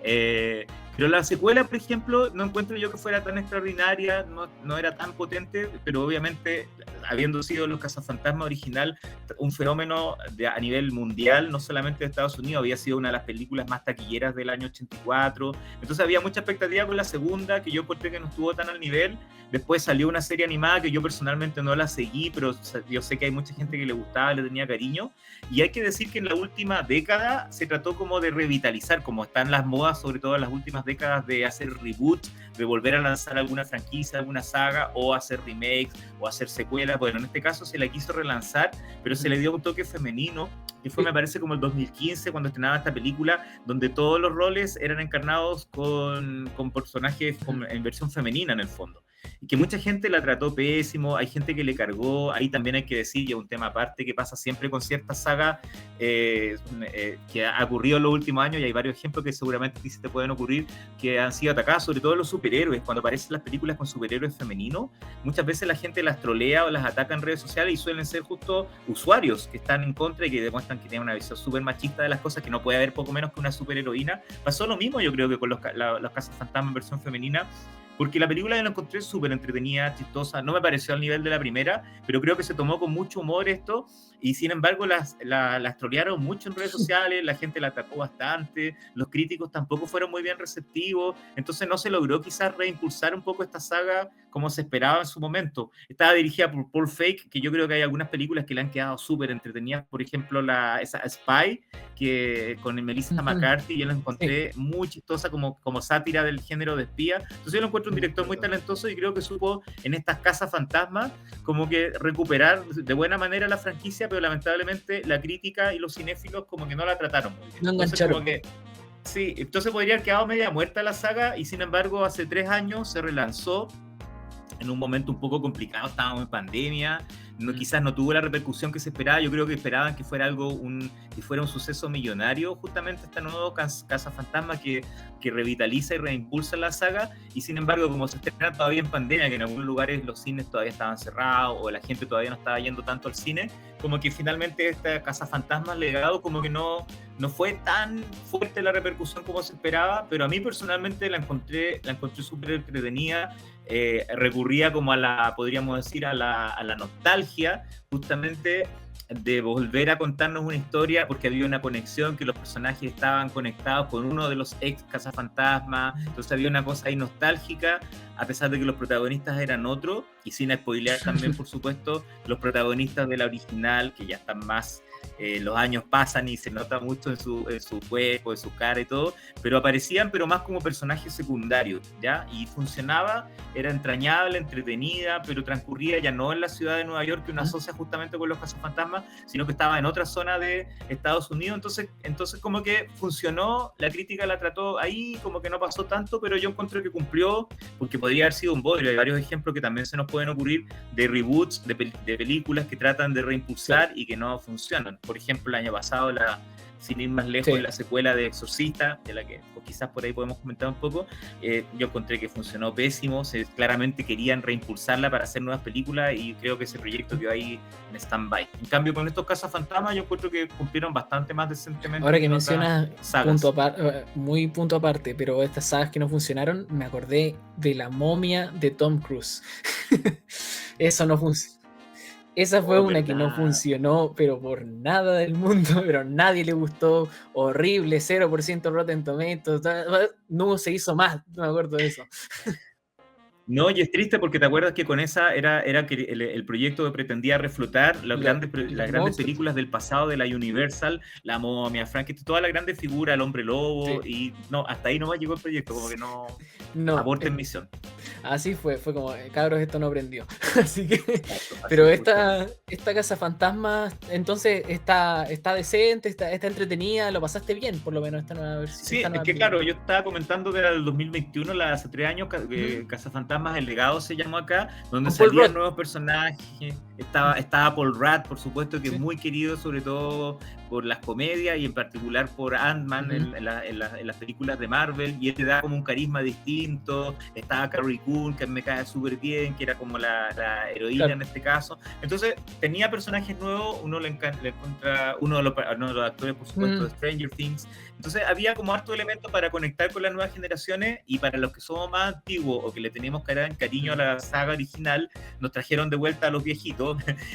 Pero la secuela, por ejemplo, no encuentro yo que fuera tan extraordinaria, no era tan potente, pero obviamente, habiendo sido Los Cazafantasmas original un fenómeno a nivel mundial, no solamente de Estados Unidos, había sido una de las películas más taquilleras del año 84, entonces había mucha expectativa con la segunda, que yo encontré que no estuvo tan al nivel. Después salió una serie animada que yo personalmente no la seguí, pero yo sé que hay mucha gente que le gustaba, le tenía cariño, y hay que decir que en la última década se trató como de revitalizar, como están las modas, sobre todo en las últimas décadas, de hacer reboot, de volver a lanzar alguna franquicia, alguna saga, o hacer remakes, o hacer secuelas. Bueno, en este caso se la quiso relanzar, pero se le dio un toque femenino, que fue, me parece, como el 2015, cuando estrenaba esta película, donde todos los roles eran encarnados con personajes en versión femenina, en el fondo. Y que mucha gente la trató pésimo, hay gente que le cargó, ahí también hay que decir, y es un tema aparte que pasa siempre con ciertas sagas que ha ocurrido en los últimos años, y hay varios ejemplos que seguramente sí se te pueden ocurrir, que han sido atacados, sobre todo los superhéroes. Cuando aparecen las películas con superhéroes femeninos, muchas veces la gente las trolea o las ataca en redes sociales, y suelen ser justo usuarios que están en contra y que demuestran que tienen una visión súper machista de las cosas, que no puede haber poco menos que una superheroína. Pasó lo mismo, yo creo, que con los Cazafantasmas en versión femenina, porque la película yo la encontré súper entretenida, chistosa, no me pareció al nivel de la primera, pero creo que se tomó con mucho humor esto, y sin embargo las trolearon mucho en redes sociales, la gente la atacó bastante, los críticos tampoco fueron muy bien receptivos, entonces no se logró quizás reimpulsar un poco esta saga como se esperaba en su momento. Estaba dirigida por Paul Feig, que yo creo que hay algunas películas que le han quedado súper entretenidas, por ejemplo esa Spy, que con Melissa McCarthy, yo la encontré muy chistosa como sátira del género de espía. Entonces yo lo encuentro un director muy talentoso, y creo que supo en estas Casas Fantasmas como que recuperar de buena manera la franquicia, pero lamentablemente la crítica y los cinéfilos como que no la trataron muy bien. No engancharon. Sí, entonces podría haber quedado media muerta la saga, y sin embargo hace 3 años se relanzó en un momento un poco complicado, estábamos en pandemia, quizás no tuvo la repercusión que se esperaba. Yo creo que esperaban que fuera que fuera un suceso millonario, justamente esta nueva Casa Fantasma que revitaliza y reimpulsa la saga, y sin embargo, como se estrena todavía en pandemia, que en algunos lugares los cines todavía estaban cerrados, o la gente todavía no estaba yendo tanto al cine, como que finalmente esta Casa Fantasma legado como que no fue tan fuerte la repercusión como se esperaba, pero a mí personalmente la encontré súper entretenida. Recurría como podríamos decir, a la nostalgia, justamente de volver a contarnos una historia, porque había una conexión, que los personajes estaban conectados con uno de los ex cazafantasmas, entonces había una cosa ahí nostálgica, a pesar de que los protagonistas eran otros, y sin spoilear también, por supuesto, los protagonistas de la original, que ya están más... los años pasan y se nota mucho en su cuerpo, en su cara y todo, pero aparecían, pero más como personajes secundarios, ¿ya? Y funcionaba, era entrañable, entretenida, pero transcurría ya no en la ciudad de Nueva York, que uno asocia justamente con los cazafantasmas, sino que estaba en otra zona de Estados Unidos. Entonces como que funcionó, la crítica la trató ahí, como que no pasó tanto, pero yo encontré que cumplió, porque podría haber sido un bodrio. Hay varios ejemplos que también se nos pueden ocurrir de reboots, de películas que tratan de reimpulsar y que no funcionan. Por ejemplo, el año pasado sin ir más lejos, Sí. la secuela de Exorcista, de la que quizás por ahí podemos comentar un poco. Yo encontré que funcionó pésimo, claramente querían reimpulsarla para hacer nuevas películas y creo que ese proyecto quedó ahí en stand-by. En cambio, con estos Cazafantasmas yo encuentro que cumplieron bastante más decentemente Ahora que que en otras mencionas sagas. muy punto aparte, pero estas sagas que no funcionaron, me acordé de La momia de Tom Cruise. Eso no funcionó. Esa fue Oh, una que no verdad. funcionó, pero por nada del mundo, pero a nadie le gustó, horrible, 0% Rotten Tomatoes, no se hizo más, no me acuerdo de eso. No, y es triste porque te acuerdas que con esa era que el proyecto que pretendía reflotar Los las grandes monstruos, películas del pasado de la Universal, La Momia, Frankenstein, todas las grandes figuras, El Hombre Lobo, sí, y no, hasta ahí nomás llegó el proyecto, como que no no, aborten misión. así fue como, cabros, esto no prendió. Así que, Exacto, así pero fue justamente. esta Casa Fantasma, entonces está decente, está entretenida, lo pasaste bien, por lo menos Sí, esta es nueva que película. claro, yo estaba comentando que era el 2021, hace 3 años, Ujú. Cazafantasmas, El Legado se llamó acá, donde Con Paul salían Rudd. nuevos personajes. Estaba Paul Rudd, por supuesto, que es Sí. muy querido, sobre todo por las comedias y en particular por Ant-Man Ujú. en las películas de Marvel, y él le da como un carisma distinto. Estaba Carrie Coon, que me cae súper bien, que era como la heroína Claro. en este caso. Entonces, tenía personajes nuevos, le encuentra uno de los actores, por supuesto, Mm, de Stranger Things. Entonces había como harto elemento para conectar con las nuevas generaciones, y para los que somos más antiguos o que le tenemos cariño a mm. la saga original, nos trajeron de vuelta a los viejitos,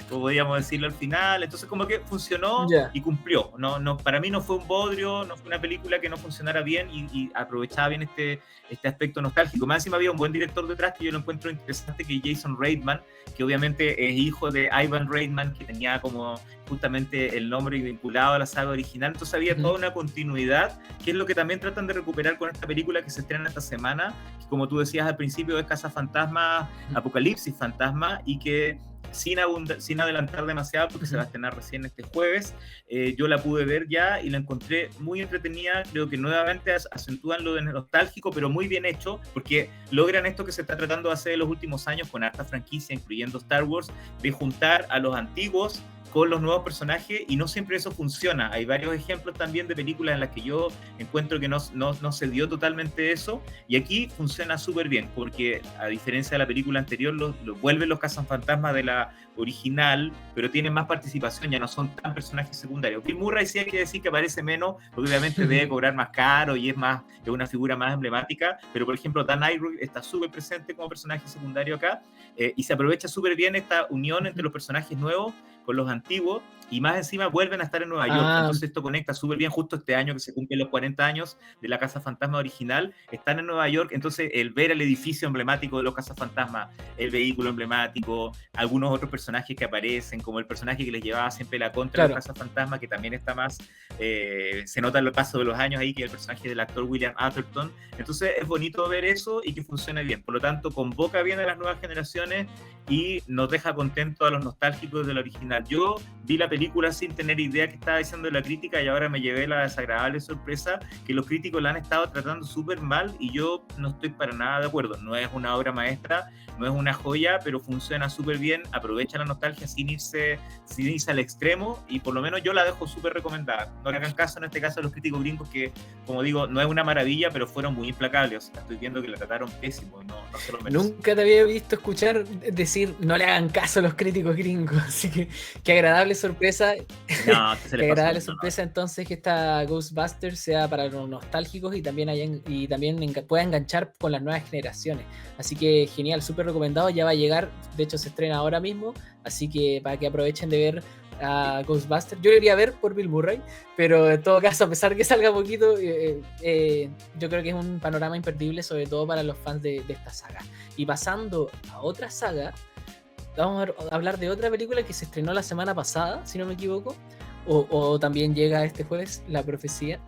como podríamos decirlo al final. Entonces como que funcionó Ya. y cumplió. Para mí no fue un bodrio, no fue una película que no funcionara bien y aprovechaba bien este aspecto nostálgico. Más encima había un buen director detrás que yo lo encuentro interesante, que es Jason Reitman, que obviamente es hijo de Ivan Reitman, que tenía como justamente el nombre vinculado a la saga original. Entonces había Ujú. toda una continuidad, que es lo que también tratan de recuperar con esta película que se estrena esta semana, que como tú decías al principio es Cazafantasmas, Apocalipsis Fantasma, y que sin adelantar demasiado, porque se va a Ujú. estrenar recién este jueves, yo la pude ver ya y la encontré muy entretenida. Creo que nuevamente acentúan lo de nostálgico, pero muy bien hecho, porque logran esto que se está tratando de hacer en los últimos años con harta franquicia, incluyendo Star Wars, de juntar a los antiguos con los nuevos personajes, y no siempre eso funciona. Hay varios ejemplos también de películas en las que yo encuentro que no se dio totalmente eso, y aquí funciona súper bien, porque a diferencia de la película anterior, vuelven los cazafantasmas de la original, pero tienen más participación, ya no son tan personajes secundarios. Bill Murray sí hay que decir que aparece menos, porque obviamente debe cobrar más caro y es una figura más emblemática, pero por ejemplo Dan Aykroyd está súper presente como personaje secundario acá, y se aprovecha súper bien esta unión entre Ujú. los personajes nuevos con los antiguos, y más encima vuelven a estar en Nueva York. Ah, Entonces esto conecta súper bien justo este año que se cumplen los 40 años de la Casa Fantasma original. Están en Nueva York, entonces el ver el edificio emblemático de los Cazafantasmas, el vehículo emblemático, algunos otros personajes que aparecen, como el personaje que les llevaba siempre la contra a los claro. Cazafantasmas, que también está más, se nota el paso de los años ahí, que es el personaje del actor William Atherton. Entonces es bonito ver eso y que funcione bien. Por lo tanto, convoca bien a las nuevas generaciones y nos deja contentos a los nostálgicos de la original. Yo vi la película sin tener idea que estaba diciendo la crítica, y ahora me llevé la desagradable sorpresa que los críticos la han estado tratando súper mal, y yo no estoy para nada de acuerdo. No es una obra maestra, no es una joya, pero funciona súper bien, aprovecha la nostalgia sin irse al extremo, y por lo menos yo la dejo súper recomendada. No le hagan caso en este caso a los críticos gringos, que como digo, no es una maravilla, pero fueron muy implacables. O sea, estoy viendo que la trataron pésimo y no se lo merece. Nunca te había visto escuchar decir no le hagan caso a los críticos gringos, así que qué agradable sorpresa, No, que se qué les pasó. agradable No, no. sorpresa entonces que esta Ghostbusters sea para los nostálgicos y también, pueda enganchar con las nuevas generaciones. Así que genial, súper recomendado, ya va a llegar, de hecho se estrena ahora mismo, así que para que aprovechen de ver a Ghostbusters. Yo lo iría a ver por Bill Murray, pero en todo caso, a pesar de que salga poquito, yo creo que es un panorama imperdible, sobre todo para los fans de esta saga. Y pasando a otra saga, vamos a hablar de otra película que se estrenó la semana pasada, si no me equivoco, o también llega este jueves, La Profecía.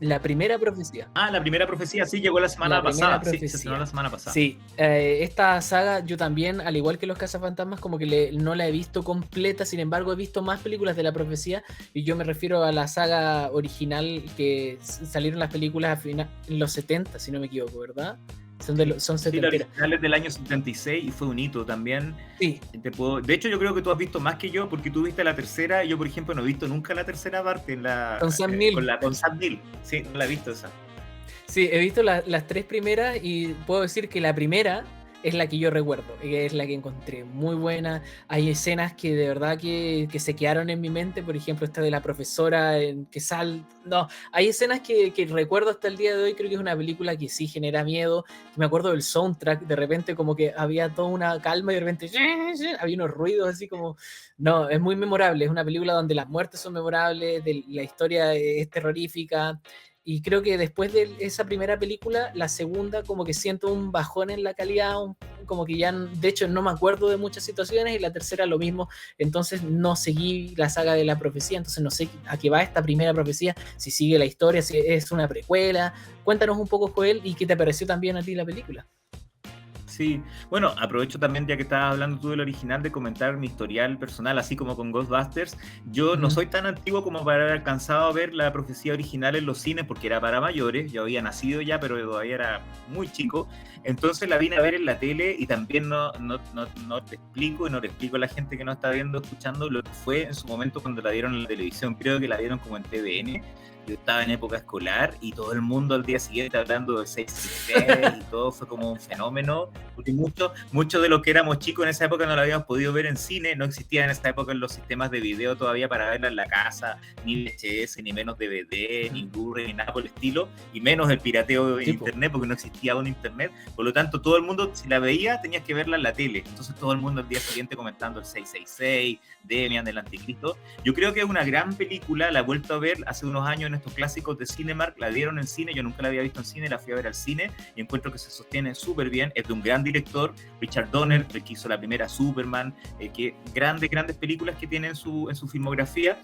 La primera profecía. La primera profecía sí llegó la La semana primera pasada. Sí, se estrenó la profecía. semana pasada. Sí, esta saga yo también, al igual que los Cazafantasmas, como que no la he visto completa, sin embargo he visto más películas de la profecía, y yo me refiero a la saga original que salieron las películas en los 70, si no me equivoco, ¿verdad? Son Sí, la setenteras. original es del año 76 y fue un hito también. Sí, De hecho, yo creo que tú has visto más que yo, porque tú viste la tercera y yo, por ejemplo, no he visto nunca la tercera parte con Sam Neill. con Sam Neill. Sí, no la he visto esa. Sí, he visto las tres primeras y puedo decir que la primera es la que yo recuerdo, que es la que encontré muy buena. Hay escenas que de verdad que se quedaron en mi mente, por ejemplo, esta de la profesora que sal... No, hay escenas que recuerdo hasta el día de hoy, creo que es una película que sí genera miedo. Me acuerdo del soundtrack, de repente como que había toda una calma y de repente había unos ruidos así como... No, es muy memorable, es una película donde las muertes son memorables, la historia es terrorífica. Y creo que después de esa primera película, la segunda como que siento un bajón en la calidad, como que ya, de hecho, no me acuerdo de muchas situaciones, y la tercera lo mismo. Entonces no seguí la saga de la profecía, entonces no sé a qué va esta primera profecía, si sigue la historia, si es una precuela. Cuéntanos un poco, Joel, y qué te pareció también a ti la película. Sí, bueno, aprovecho también, ya que estabas hablando tú del original, de comentar mi historial personal, así como con Ghostbusters. Yo no Uh-huh. soy tan antiguo como para haber alcanzado a ver la profecía original en los cines, porque era para mayores. Yo había nacido ya, pero todavía era muy chico. Entonces la vine a ver en la tele y también no te explico y no le explico a la gente que no está viendo, escuchando, lo que fue en su momento cuando la dieron en la televisión. Creo que la dieron como en TVN. Yo estaba en época escolar y todo el mundo al día siguiente hablando de 666 y todo fue como un fenómeno, porque mucho de lo que éramos chicos en esa época no lo habíamos podido ver en cine, no existían en esa época en los sistemas de video todavía para verla en la casa, ni VHS, ni menos DVD, ni Blu-ray, ni nada por el estilo, y menos el pirateo de Tipo. internet, porque no existía un internet. Por lo tanto, todo el mundo, si la veía, tenías que verla en la tele. Entonces todo el mundo al día siguiente comentando el 666, Demian, del Anticristo. Yo creo que es una gran película, la he vuelto a ver hace unos años en estos clásicos de Cinemark, la dieron en cine, yo nunca la había visto en cine, la fui a ver al cine y encuentro que se sostiene súper bien. Es de un gran director, Richard Donner, el que hizo la primera Superman, que grandes películas que tiene en su filmografía,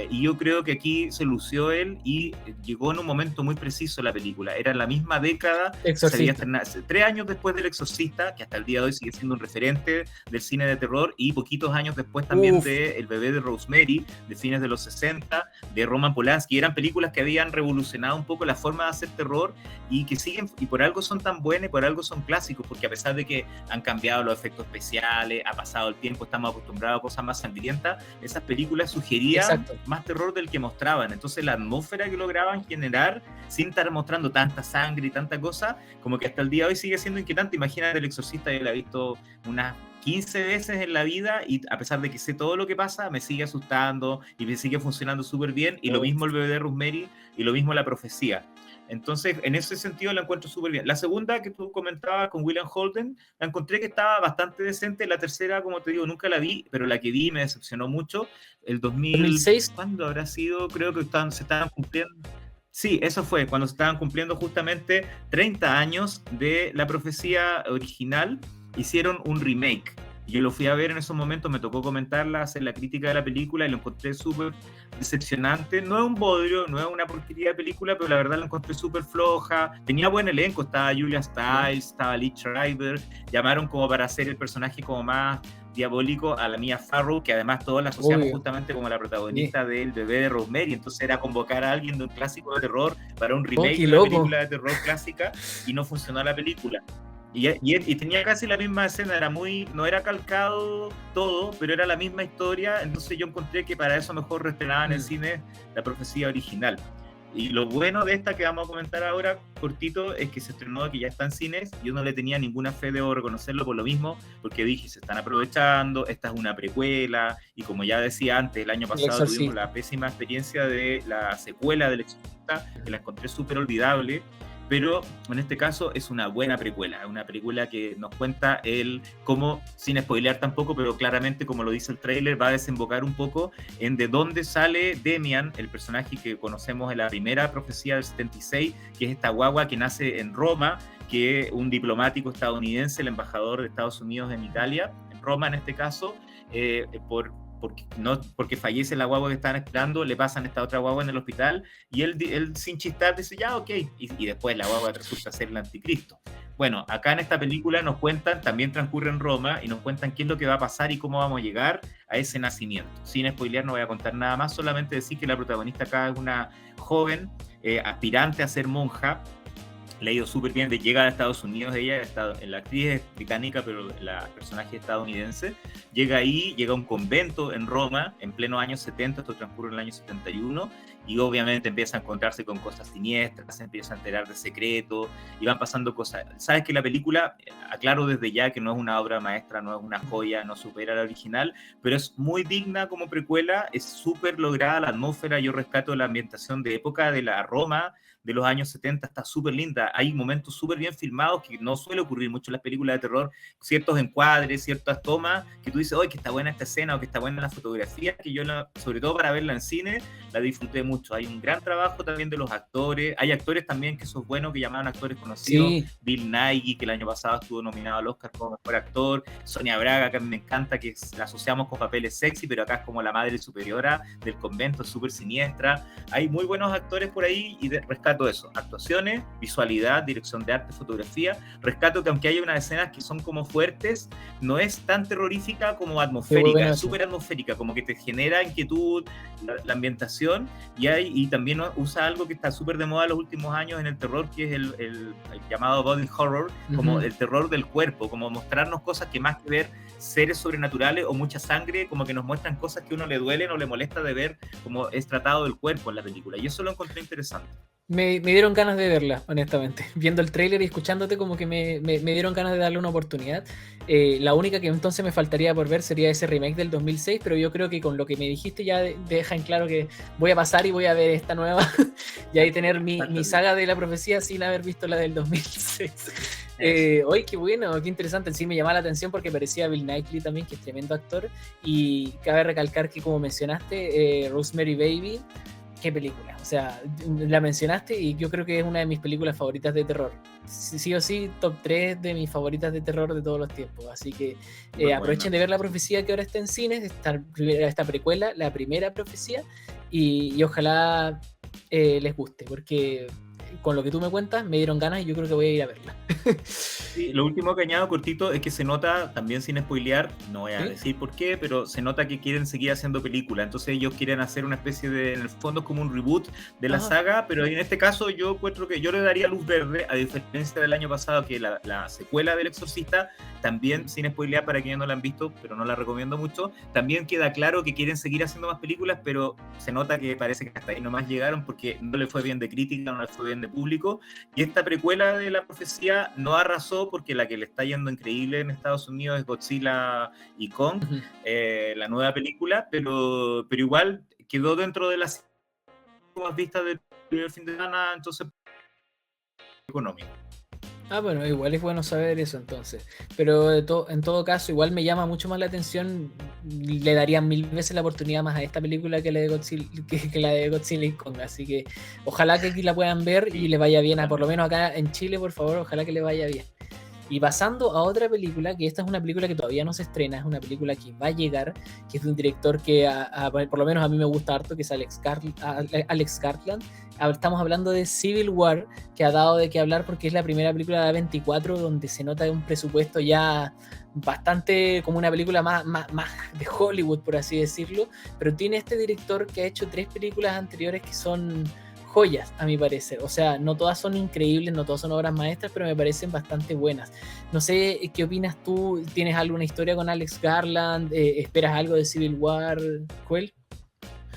y yo creo que aquí se lució él y llegó en un momento muy preciso la película. Era en la misma década, se había Exorcista. estrenado 3 años después del Exorcista, que hasta el día de hoy sigue siendo un referente del cine de terror, y poquitos años después también Uf. de El bebé de Rosemary, de fines de los 60, de Roman Polanski. Eran películas que habían revolucionado un poco la forma de hacer terror y que siguen, y por algo son tan buenas y por algo son clásicos, porque a pesar de que han cambiado los efectos especiales, ha pasado el tiempo, estamos acostumbrados a cosas más sangrientas, esas películas sugerían Exacto. más terror del que mostraban. Entonces la atmósfera que lograban generar sin estar mostrando tanta sangre y tanta cosa, como que hasta el día de hoy sigue siendo inquietante. Imagínate, El Exorcista, yo la he visto unas 15 veces en la vida y a pesar de que sé todo lo que pasa, me sigue asustando y me sigue funcionando súper bien. Y lo mismo El bebé de Rosemary y lo mismo La profecía. Entonces, en ese sentido la encuentro súper bien. La segunda que tú comentabas con William Holden, la encontré que estaba bastante decente. La tercera, como te digo, nunca la vi, pero la que vi me decepcionó mucho. El 2000, 2006. ¿cuándo habrá sido? Creo que se estaban cumpliendo. Sí, eso fue cuando se estaban cumpliendo justamente 30 años de la profecía original. Hicieron un remake. Yo lo fui a ver en esos momentos, me tocó comentarla, hacer la crítica de la película y lo encontré súper decepcionante. No es un bodrio, no es una porquería de película, pero la verdad la encontré súper floja. Tenía buen elenco, estaba Julia Stiles, estaba Lee Schreiber. Llamaron como para hacer el personaje como más diabólico a la Mia Farrow, que además todos la asociamos Obvio. justamente como la Sí. protagonista del bebé de Rosemary. Entonces era convocar a alguien de un clásico de terror para un Oh, remake qué de una loco. película de terror clásica y no funcionó la película. Y tenía casi la misma escena, no era calcado todo, pero era la misma historia. Entonces yo encontré que para eso mejor reestrenaban en el cine la profecía original. Y lo bueno de esta que vamos a comentar ahora, cortito, es que se estrenó, que ya está en cines. Yo no le tenía ninguna fe, debo reconocerlo por lo mismo, porque dije, se están aprovechando, esta es una precuela, y como ya decía antes, el año El pasado tuvimos exorcista. la pésima experiencia de la secuela del Exorcista, que la encontré súper olvidable, pero en este caso es una buena precuela que nos cuenta cómo, sin spoilear tampoco, pero claramente como lo dice el tráiler, va a desembocar un poco en de dónde sale Demian, el personaje que conocemos en la primera profecía del 76, que es esta guagua que nace en Roma, que un diplomático estadounidense, el embajador de Estados Unidos en Italia, en Roma en este caso, porque fallece la guagua que estaban esperando, le pasan esta otra guagua en el hospital y él sin chistar dice, ya, ok, y después la guagua resulta ser el anticristo. Bueno, acá en esta película nos cuentan, también transcurre en Roma, y nos cuentan qué es lo que va a pasar y cómo vamos a llegar a ese nacimiento. Sin spoilear, no voy a contar nada más, solamente decir que la protagonista acá es una joven aspirante a ser monja, le ha ido súper bien, de llega a Estados Unidos, ella está, la actriz es británica, pero la personaje es estadounidense, llega ahí, llega a un convento en Roma, en pleno año 70, esto transcurre en el año 71, y obviamente empieza a encontrarse con cosas siniestras, se empieza a enterar de secretos, y van pasando cosas. Sabes que la película, aclaro desde ya que no es una obra maestra, no es una joya, no supera la original, pero es muy digna como precuela, es súper lograda la atmósfera, yo rescato la ambientación de época de la Roma, de los años 70, está súper linda. Hay momentos súper bien filmados que no suele ocurrir mucho en las películas de terror, ciertos encuadres, ciertas tomas, que tú dices, ¡ay, que está buena esta escena! O que está buena la fotografía, que yo, sobre todo para verla en cine, la disfruté mucho. Hay un gran trabajo también de los actores. Hay actores también que son buenos, que llamaban actores conocidos. Sí. Bill Nighy, que el año pasado estuvo nominado al Oscar como mejor actor. Sonia Braga, que a mí me encanta, que la asociamos con papeles sexy, pero acá es como la madre superiora del convento, súper siniestra. Hay muy buenos actores por ahí y rescato eso, actuaciones, visualidad, dirección de arte, fotografía. Rescato que aunque haya unas escenas que son como fuertes, no es tan terrorífica como atmosférica, es súper atmosférica, como que te genera inquietud la ambientación, y también usa algo que está súper de moda en los últimos años en el terror, que es el llamado body horror, como el terror del cuerpo, como mostrarnos cosas que más que ver seres sobrenaturales o mucha sangre, como que nos muestran cosas que a uno le duelen o le molesta de ver como es tratado el cuerpo en la película, y eso lo encontré interesante. Me dieron ganas de verla, honestamente. Viendo el tráiler y escuchándote, como que me dieron ganas de darle una oportunidad. La única que entonces me faltaría por ver sería ese remake del 2006, pero yo creo que con lo que me dijiste ya deja en claro que voy a pasar y voy a ver esta nueva y ahí tener mi saga de la profecía sin haber visto la del 2006. Oye, qué bueno, qué interesante. Sí, me llamaba la atención porque parecía Bill Nighy también, que es tremendo actor. Y cabe recalcar que, como mencionaste, Rosemary Baby, qué película. O sea, la mencionaste y yo creo que es una de mis películas favoritas de terror. Sí o sí, top 3 de mis favoritas de terror de todos los tiempos. Así que aprovechen de ver La Profecía, que ahora está en cines, esta precuela, la primera profecía, y ojalá les guste, porque con lo que tú me cuentas me dieron ganas y yo creo que voy a ir a verla. Sí, lo último que añado cortito es que se nota, también sin spoilear, no voy a decir por qué, pero se nota que quieren seguir haciendo películas, entonces ellos quieren hacer una especie de, en el fondo, como un reboot de la saga, pero en este caso yo encuentro que yo le daría luz verde, a diferencia del año pasado, que la secuela del Exorcista, también sin spoilear para quienes no la han visto, pero no la recomiendo mucho, también queda claro que quieren seguir haciendo más películas, pero se nota que parece que hasta ahí nomás llegaron porque no le fue bien de crítica, no le fue bien de público, y esta precuela de La Profecía no arrasó porque la que le está yendo increíble en Estados Unidos es Godzilla y Kong, la nueva película, pero igual quedó dentro de las más vistas del primer fin de semana, entonces económico. Bueno, igual es bueno saber eso entonces, pero en todo caso igual me llama mucho más la atención, le daría 1000 veces la oportunidad más a esta película que la de Godzilla, que la de Godzilla y Kong, así que ojalá que aquí la puedan ver y les vaya bien, por lo menos acá en Chile, por favor, ojalá que le vaya bien. Y pasando a otra película, que esta es una película que todavía no se estrena, es una película que va a llegar, que es de un director que por lo menos a mí me gusta harto, que es Alex Garland. Estamos hablando de Civil War, que ha dado de qué hablar porque es la primera película de A24 donde se nota un presupuesto ya bastante como una película más de Hollywood, por así decirlo, pero tiene este director que ha hecho 3 películas anteriores que son joyas, a mi parecer. O sea, no todas son increíbles, no todas son obras maestras, pero me parecen bastante buenas. No sé, ¿qué opinas tú? ¿Tienes alguna historia con Alex Garland? ¿Esperas algo de Civil War, Joel?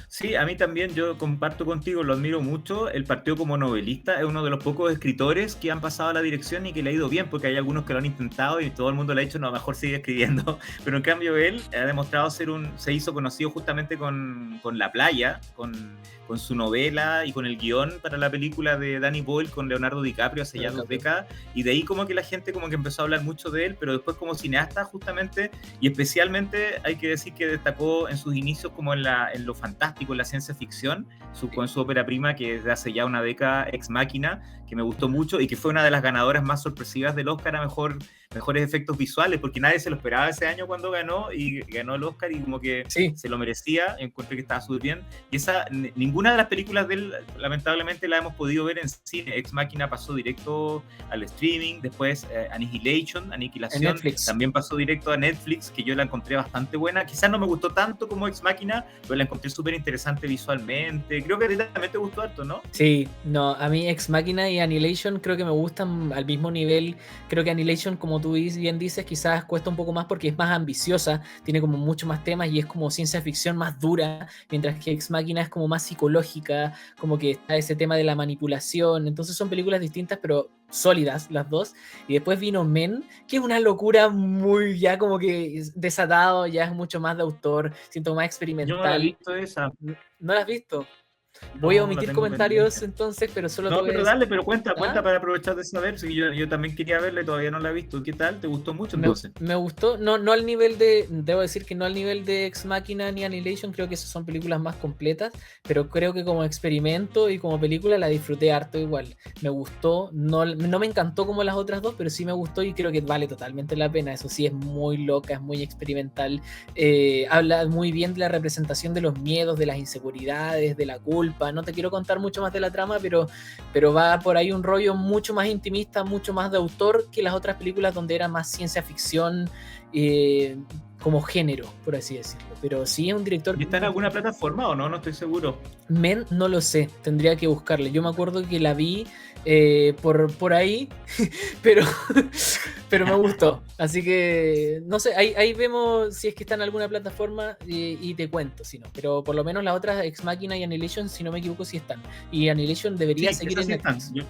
Sí, a mí también, yo comparto contigo, lo admiro mucho. Él partió como novelista, es uno de los pocos escritores que han pasado a la dirección y que le ha ido bien, porque hay algunos que lo han intentado y todo el mundo le ha dicho, no, mejor sigue escribiendo. Pero en cambio él ha demostrado se hizo conocido justamente con La Playa, con su novela y con el guión para la película de Danny Boyle con Leonardo DiCaprio hace ya 2 décadas, y de ahí como que la gente como que empezó a hablar mucho de él, pero después como cineasta justamente, y especialmente hay que decir que destacó en sus inicios como en lo fantástico, en la ciencia ficción, con su ópera prima que desde hace ya una década, Ex Machina, que me gustó mucho y que fue una de las ganadoras más sorpresivas del Oscar a mejores efectos visuales, porque nadie se lo esperaba ese año cuando ganó, y ganó el Oscar y como que se lo merecía. Encontré que estaba súper bien, y ninguna de las películas de él lamentablemente la hemos podido ver en cine. Ex Machina pasó directo al streaming, después Aniquilación también pasó directo a Netflix, que yo la encontré bastante buena, quizás no me gustó tanto como Ex Machina, pero la encontré súper interesante visualmente. Creo que a ti también te gustó harto, ¿no? Sí, no, a mí Ex Machina y Annihilation creo que me gustan al mismo nivel. Creo que Annihilation, como tú bien dices, quizás cuesta un poco más porque es más ambiciosa, tiene como mucho más temas y es como ciencia ficción más dura, mientras que Ex Machina es como más psicológica, como que está ese tema de la manipulación. Entonces son películas distintas pero sólidas las dos. Y después vino Men, que es una locura muy ya como que desatado, ya es mucho más de autor, siento más Yo no la he experimental. visto esa. ¿No la has visto? Voy a No, la omitir tengo comentarios pendiente. entonces, pero solo te No, voy a pero decir. dale, pero cuenta ¿Ah? para aprovechar de saber. Si yo también quería verla y todavía no la he visto. ¿Qué tal? ¿Te gustó mucho entonces? Me gustó, no al nivel de, debo decir que no al nivel de Ex Machina ni Annihilation, creo que esas son películas más completas, pero creo que como experimento y como película la disfruté harto igual. Me gustó, no me encantó como las otras dos, pero sí me gustó y creo que vale totalmente la pena. Eso sí, es muy loca, es muy experimental, habla muy bien de la representación de los miedos, de las inseguridades, de la culpa. No te quiero contar mucho más de la trama, pero va por ahí un rollo mucho más intimista, mucho más de autor que las otras películas donde era más ciencia ficción como género, por así decirlo. Pero sí es un director. ¿Y está en alguna plataforma o no? No estoy seguro. Men, no lo sé, tendría que buscarle. Yo me acuerdo que la vi por ahí, pero, pero me gustó. Así que, no sé, ahí vemos si es que está en alguna plataforma y te cuento, si no. Pero por lo menos las otras, Ex Machina y Annihilation, si no me equivoco, sí están. Y Annihilation debería Sí, seguir esas en sí están. Netflix.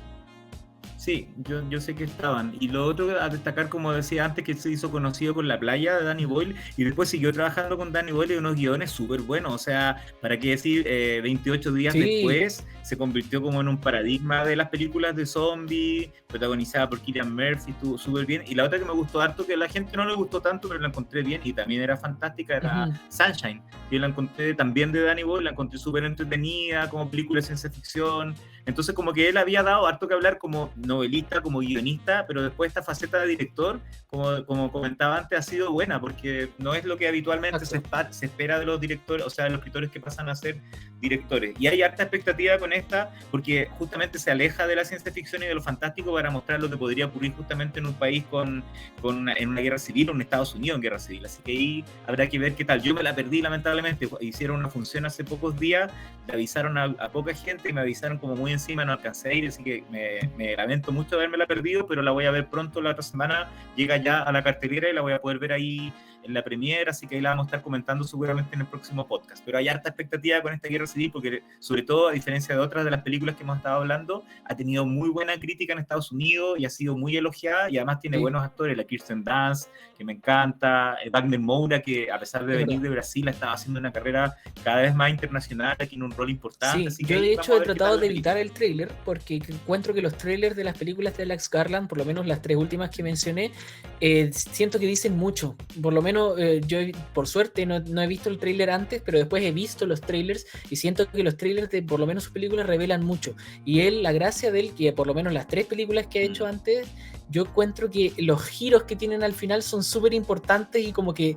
Sí, yo sé que estaban. Y lo otro a destacar, como decía antes, que se hizo conocido con La Playa de Danny Boyle y después siguió trabajando con Danny Boyle y unos guiones súper buenos. O sea, ¿para qué decir? 28 días Sí, después se convirtió como en un paradigma de las películas de zombies, protagonizada por Cillian Murphy, estuvo súper bien. Y la otra que me gustó harto, que a la gente no le gustó tanto, pero la encontré bien y también era fantástica, era ujú, Sunshine. Yo la encontré también de Danny Boyle, la encontré súper entretenida, como película de ciencia ficción. Entonces como que él había dado harto que hablar como novelista, como guionista, pero después esta faceta de director, como comentaba antes, ha sido buena, porque no es lo que habitualmente exacto. se espera de los directores, o sea, de los escritores que pasan a ser directores. Y hay harta expectativa con esta, porque justamente se aleja de la ciencia ficción y de lo fantástico para mostrar lo que podría ocurrir justamente en un país en una guerra civil o en Estados Unidos en guerra civil. Así que ahí habrá que ver qué tal. Yo me la perdí lamentablemente, hicieron una función hace pocos días, le avisaron a poca gente y me avisaron como muy encima, no alcancé a ir, así que me lamento mucho haberme la perdido, pero la voy a ver pronto la otra semana, llega ya a la cartelera y la voy a poder ver ahí en la premiere, así que ahí la vamos a estar comentando seguramente en el próximo podcast. Pero hay harta expectativa con esta guerra civil porque, sobre todo, a diferencia de otras de las películas que hemos estado hablando, ha tenido muy buena crítica en Estados Unidos y ha sido muy elogiada y además tiene Sí, buenos actores, la Kirsten Dunst, que me encanta, Wagner Moura, que a pesar de es venir verdad. de Brasil, estaba haciendo una carrera cada vez más internacional, aquí en un rol importante, Sí, así que yo ahí de vamos hecho a he ver qué tratado tal de la evitar película. el tráiler porque encuentro que los trailers de las películas de Alex Garland, por lo menos las tres últimas que mencioné, siento que dicen mucho. Por lo menos yo, por suerte, no he visto el tráiler antes, pero después he visto los trailers y siento que los trailers de por lo menos sus películas revelan mucho. Y él, la gracia de él, que por lo menos las tres películas que ha hecho antes, yo encuentro que los giros que tienen al final son súper importantes y como que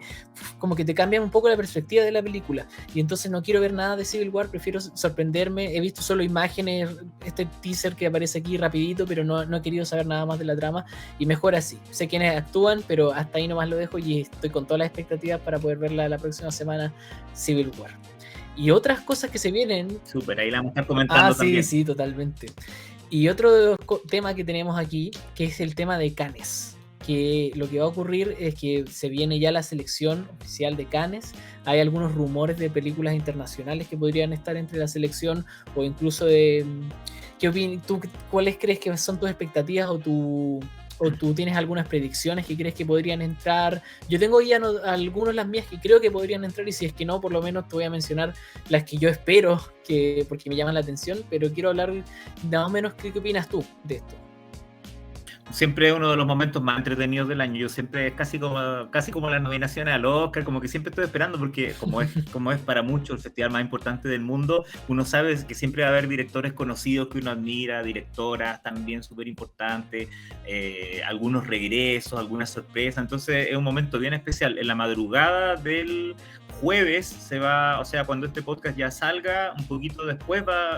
te cambian un poco la perspectiva de la película. Y entonces no quiero ver nada de Civil War, prefiero sorprenderme. He visto solo imágenes, este teaser que aparece aquí rapidito, pero no he querido saber nada más de la trama y mejor así. Sé quiénes actúan, pero hasta ahí nomás lo dejo y estoy con todas las expectativas para poder verla la próxima semana, Civil War. Y otras cosas que se vienen. Súper, ahí la vamos a estar Ah, comentando sí, también. sí, totalmente. Y otro tema que tenemos aquí, que es el tema de Cannes. Que lo que va a ocurrir es que se viene ya la selección oficial de Cannes. Hay algunos rumores de películas internacionales que podrían estar entre la selección o incluso de... ¿Tú, cuáles crees que son tus expectativas o tú tienes algunas predicciones que crees que podrían entrar? Yo tengo ya algunas las mías que creo que podrían entrar y si es que no, por lo menos te voy a mencionar las que yo espero, porque me llaman la atención, pero quiero hablar más o menos qué opinas tú de esto. Siempre es uno de los momentos más entretenidos del año. Yo siempre es casi como las nominaciones al Oscar, como que siempre estoy esperando porque como es para muchos el festival más importante del mundo, uno sabe que siempre va a haber directores conocidos que uno admira, directoras también súper importantes, algunos regresos, algunas sorpresas. Entonces es un momento bien especial. En la madrugada del jueves se va, o sea, cuando este podcast ya salga, un poquito después va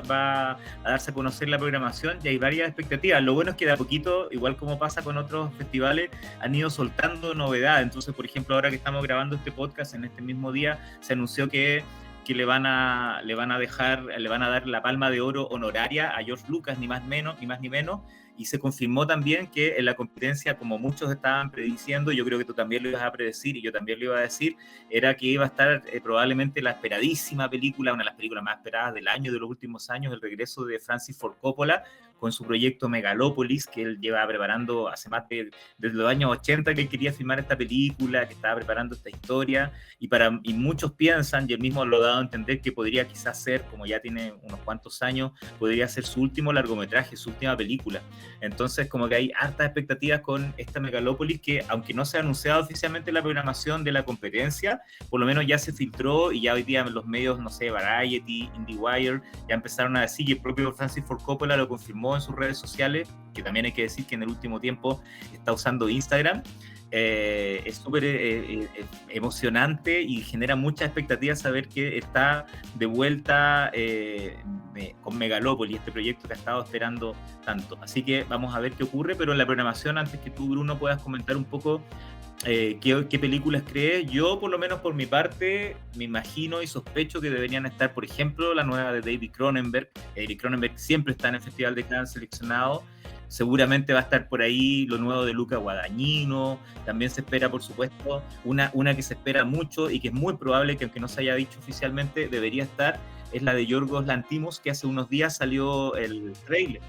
a darse a conocer la programación y hay varias expectativas. Lo bueno es que de a poquito, igual como pasa con otros festivales, han ido soltando novedades. Entonces, por ejemplo, ahora que estamos grabando este podcast, en este mismo día, se anunció que que le van a dar la Palma de Oro honoraria a George Lucas, ni más ni menos. Y se confirmó también que en la competencia, como muchos estaban prediciendo, yo creo que tú también lo ibas a predecir y yo también lo iba a decir, era que iba a estar probablemente la esperadísima película, una de las películas más esperadas del año, de los últimos años, el regreso de Francis Ford Coppola con su proyecto Megalópolis, que él lleva preparando hace más desde los años 80 que él quería filmar esta película, que estaba preparando esta historia, y muchos piensan, y él mismo lo ha dado a entender, que podría quizás ser, como ya tiene unos cuantos años, podría ser su último largometraje, su última película. Entonces, como que hay hartas expectativas con esta Megalópolis, que aunque no se ha anunciado oficialmente la programación de la competencia, por lo menos ya se filtró, y ya hoy día en los medios, no sé, Variety, IndieWire, ya empezaron a decir, y el propio Francis Ford Coppola lo confirmó en sus redes sociales, que también hay que decir que en el último tiempo está usando Instagram. Es súper emocionante y genera mucha expectativa saber que está de vuelta con Megalópolis, este proyecto que ha estado esperando tanto. Así que vamos a ver qué ocurre, pero en la programación, antes que tú, Bruno, puedas comentar un poco qué películas crees. Yo, por lo menos por mi parte, me imagino y sospecho que deberían estar, por ejemplo, la nueva de David Cronenberg. David Cronenberg siempre está en el Festival de Cannes seleccionado. Seguramente va a estar por ahí lo nuevo de Luca Guadagnino. También se espera, por supuesto, una que se espera mucho y que es muy probable que, aunque no se haya dicho oficialmente, debería estar, es la de Yorgos Lanthimos, que hace unos días salió el trailer.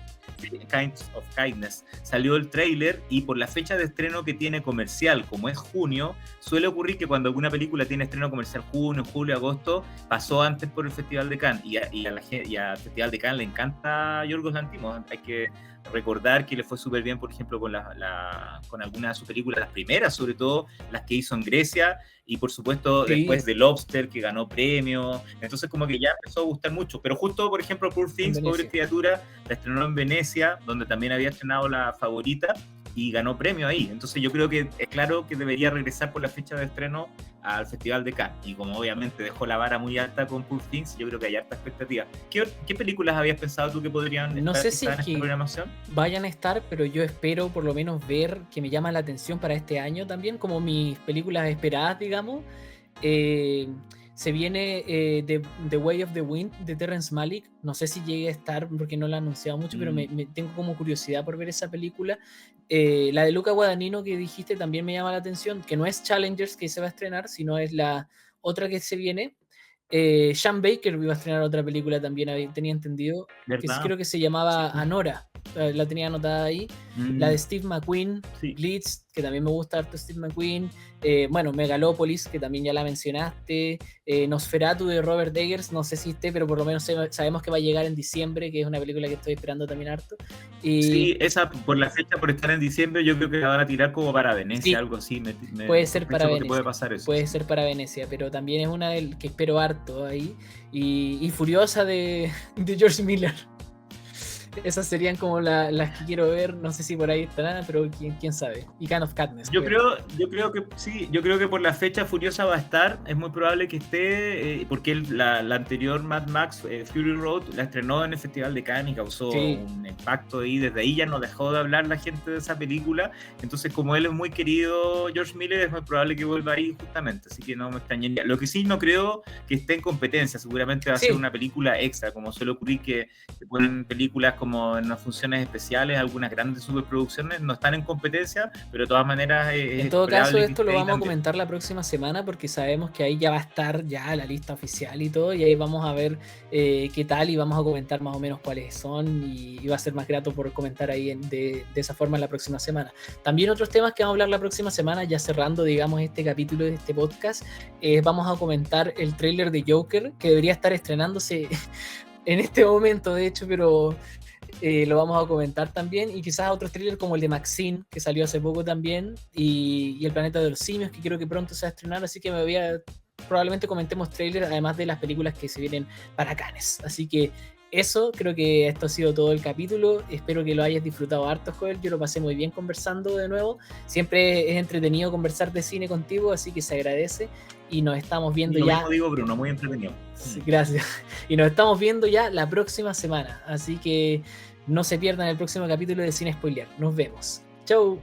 Kinds of Kindness. Salió el tráiler, y por la fecha de estreno que tiene comercial, como es junio, suele ocurrir que cuando alguna película tiene estreno comercial junio, julio, agosto, pasó antes por el Festival de Cannes, y al Festival de Cannes le encanta Yorgos Lanthimos. Hay que recordar que le fue súper bien, por ejemplo, con algunas de sus películas, las primeras, sobre todo las que hizo en Grecia, y por supuesto después de Lobster, que ganó premio. Entonces como que ya empezó a gustar mucho, pero justo, por ejemplo, Poor Things, Pobre Criatura, la estrenó en Venecia, donde también había estrenado La Favorita, y ganó premio ahí. Entonces yo creo que es claro que debería regresar por la fecha de estreno al Festival de Cannes, y como obviamente dejó la vara muy alta con Poor Things, yo creo que hay harta expectativa. ¿Qué películas habías pensado tú que podrían no estar, sé si en esta programación? Vayan a estar, pero yo espero por lo menos ver, que me llama la atención para este año también, como mis películas esperadas, digamos. Se viene The Way of the Wind de Terrence Malick. No sé si llegue a estar porque no la he anunciado mucho, pero me tengo como curiosidad por ver esa película. La de Luca Guadagnino que dijiste también me llama la atención, que no es Challengers que se va a estrenar, sino es la otra que se viene. Sean Baker iba a estrenar otra película también, tenía entendido, que creo que se llamaba Anora. La tenía anotada ahí. La de Steve McQueen, Blitz, que también me gusta harto Steve McQueen. Bueno, Megalópolis, que también ya la mencionaste. Nosferatu de Robert Eggers, no sé si esté, pero por lo menos sabemos que va a llegar en diciembre, que es una película que estoy esperando también harto. Sí, esa por la fecha, por estar en diciembre, yo creo que la van a tirar como para Venecia, algo así. Puede ser para Venecia. Puede pasar eso. Puede ser para Venecia, pero también es una del que espero harto ahí. Y Furiosa de George Miller. Esas serían como las que quiero ver. No sé si por ahí estarán, pero quién sabe. Y Kind of Katniss. Yo creo que sí. Yo creo que por la fecha Furiosa va a estar. Es muy probable que esté, porque la anterior Mad Max Fury Road la estrenó en el Festival de Cannes y causó un impacto ahí. Desde ahí ya no dejó de hablar la gente de esa película. Entonces, como él es muy querido, George Miller, es muy probable que vuelva ahí justamente. Así que no me extrañaría. Lo que sí no creo que esté en competencia. Seguramente va a ser una película extra, como suele ocurrir que ponen películas como en las funciones especiales, algunas grandes superproducciones no están en competencia, pero de todas maneras en todo caso esto lo vamos a comentar la próxima semana, porque sabemos que ahí ya va a estar ya la lista oficial y todo, y ahí vamos a ver qué tal, y vamos a comentar más o menos cuáles son, y va a ser más grato por comentar ahí de esa forma en la próxima semana. También otros temas que vamos a hablar la próxima semana, ya cerrando digamos este capítulo de este podcast, vamos a comentar el tráiler de Joker, que debería estar estrenándose en este momento de hecho, pero lo vamos a comentar también, y quizás otros trailers como el de Maxine, que salió hace poco también, y El Planeta de los Simios, que creo que pronto se va a estrenar, así que probablemente comentemos trailers, además de las películas que se vienen para Cannes. Así que eso, creo que esto ha sido todo el capítulo. Espero que lo hayas disfrutado harto, Joel. Yo lo pasé muy bien conversando de nuevo. Siempre es entretenido conversar de cine contigo, así que se agradece. Y nos estamos viendo ya. Mismo digo, Bruno, muy entretenido. Sí, gracias. Y nos estamos viendo ya la próxima semana. Así que no se pierdan el próximo capítulo de Cine Spoiler. Nos vemos. Chau.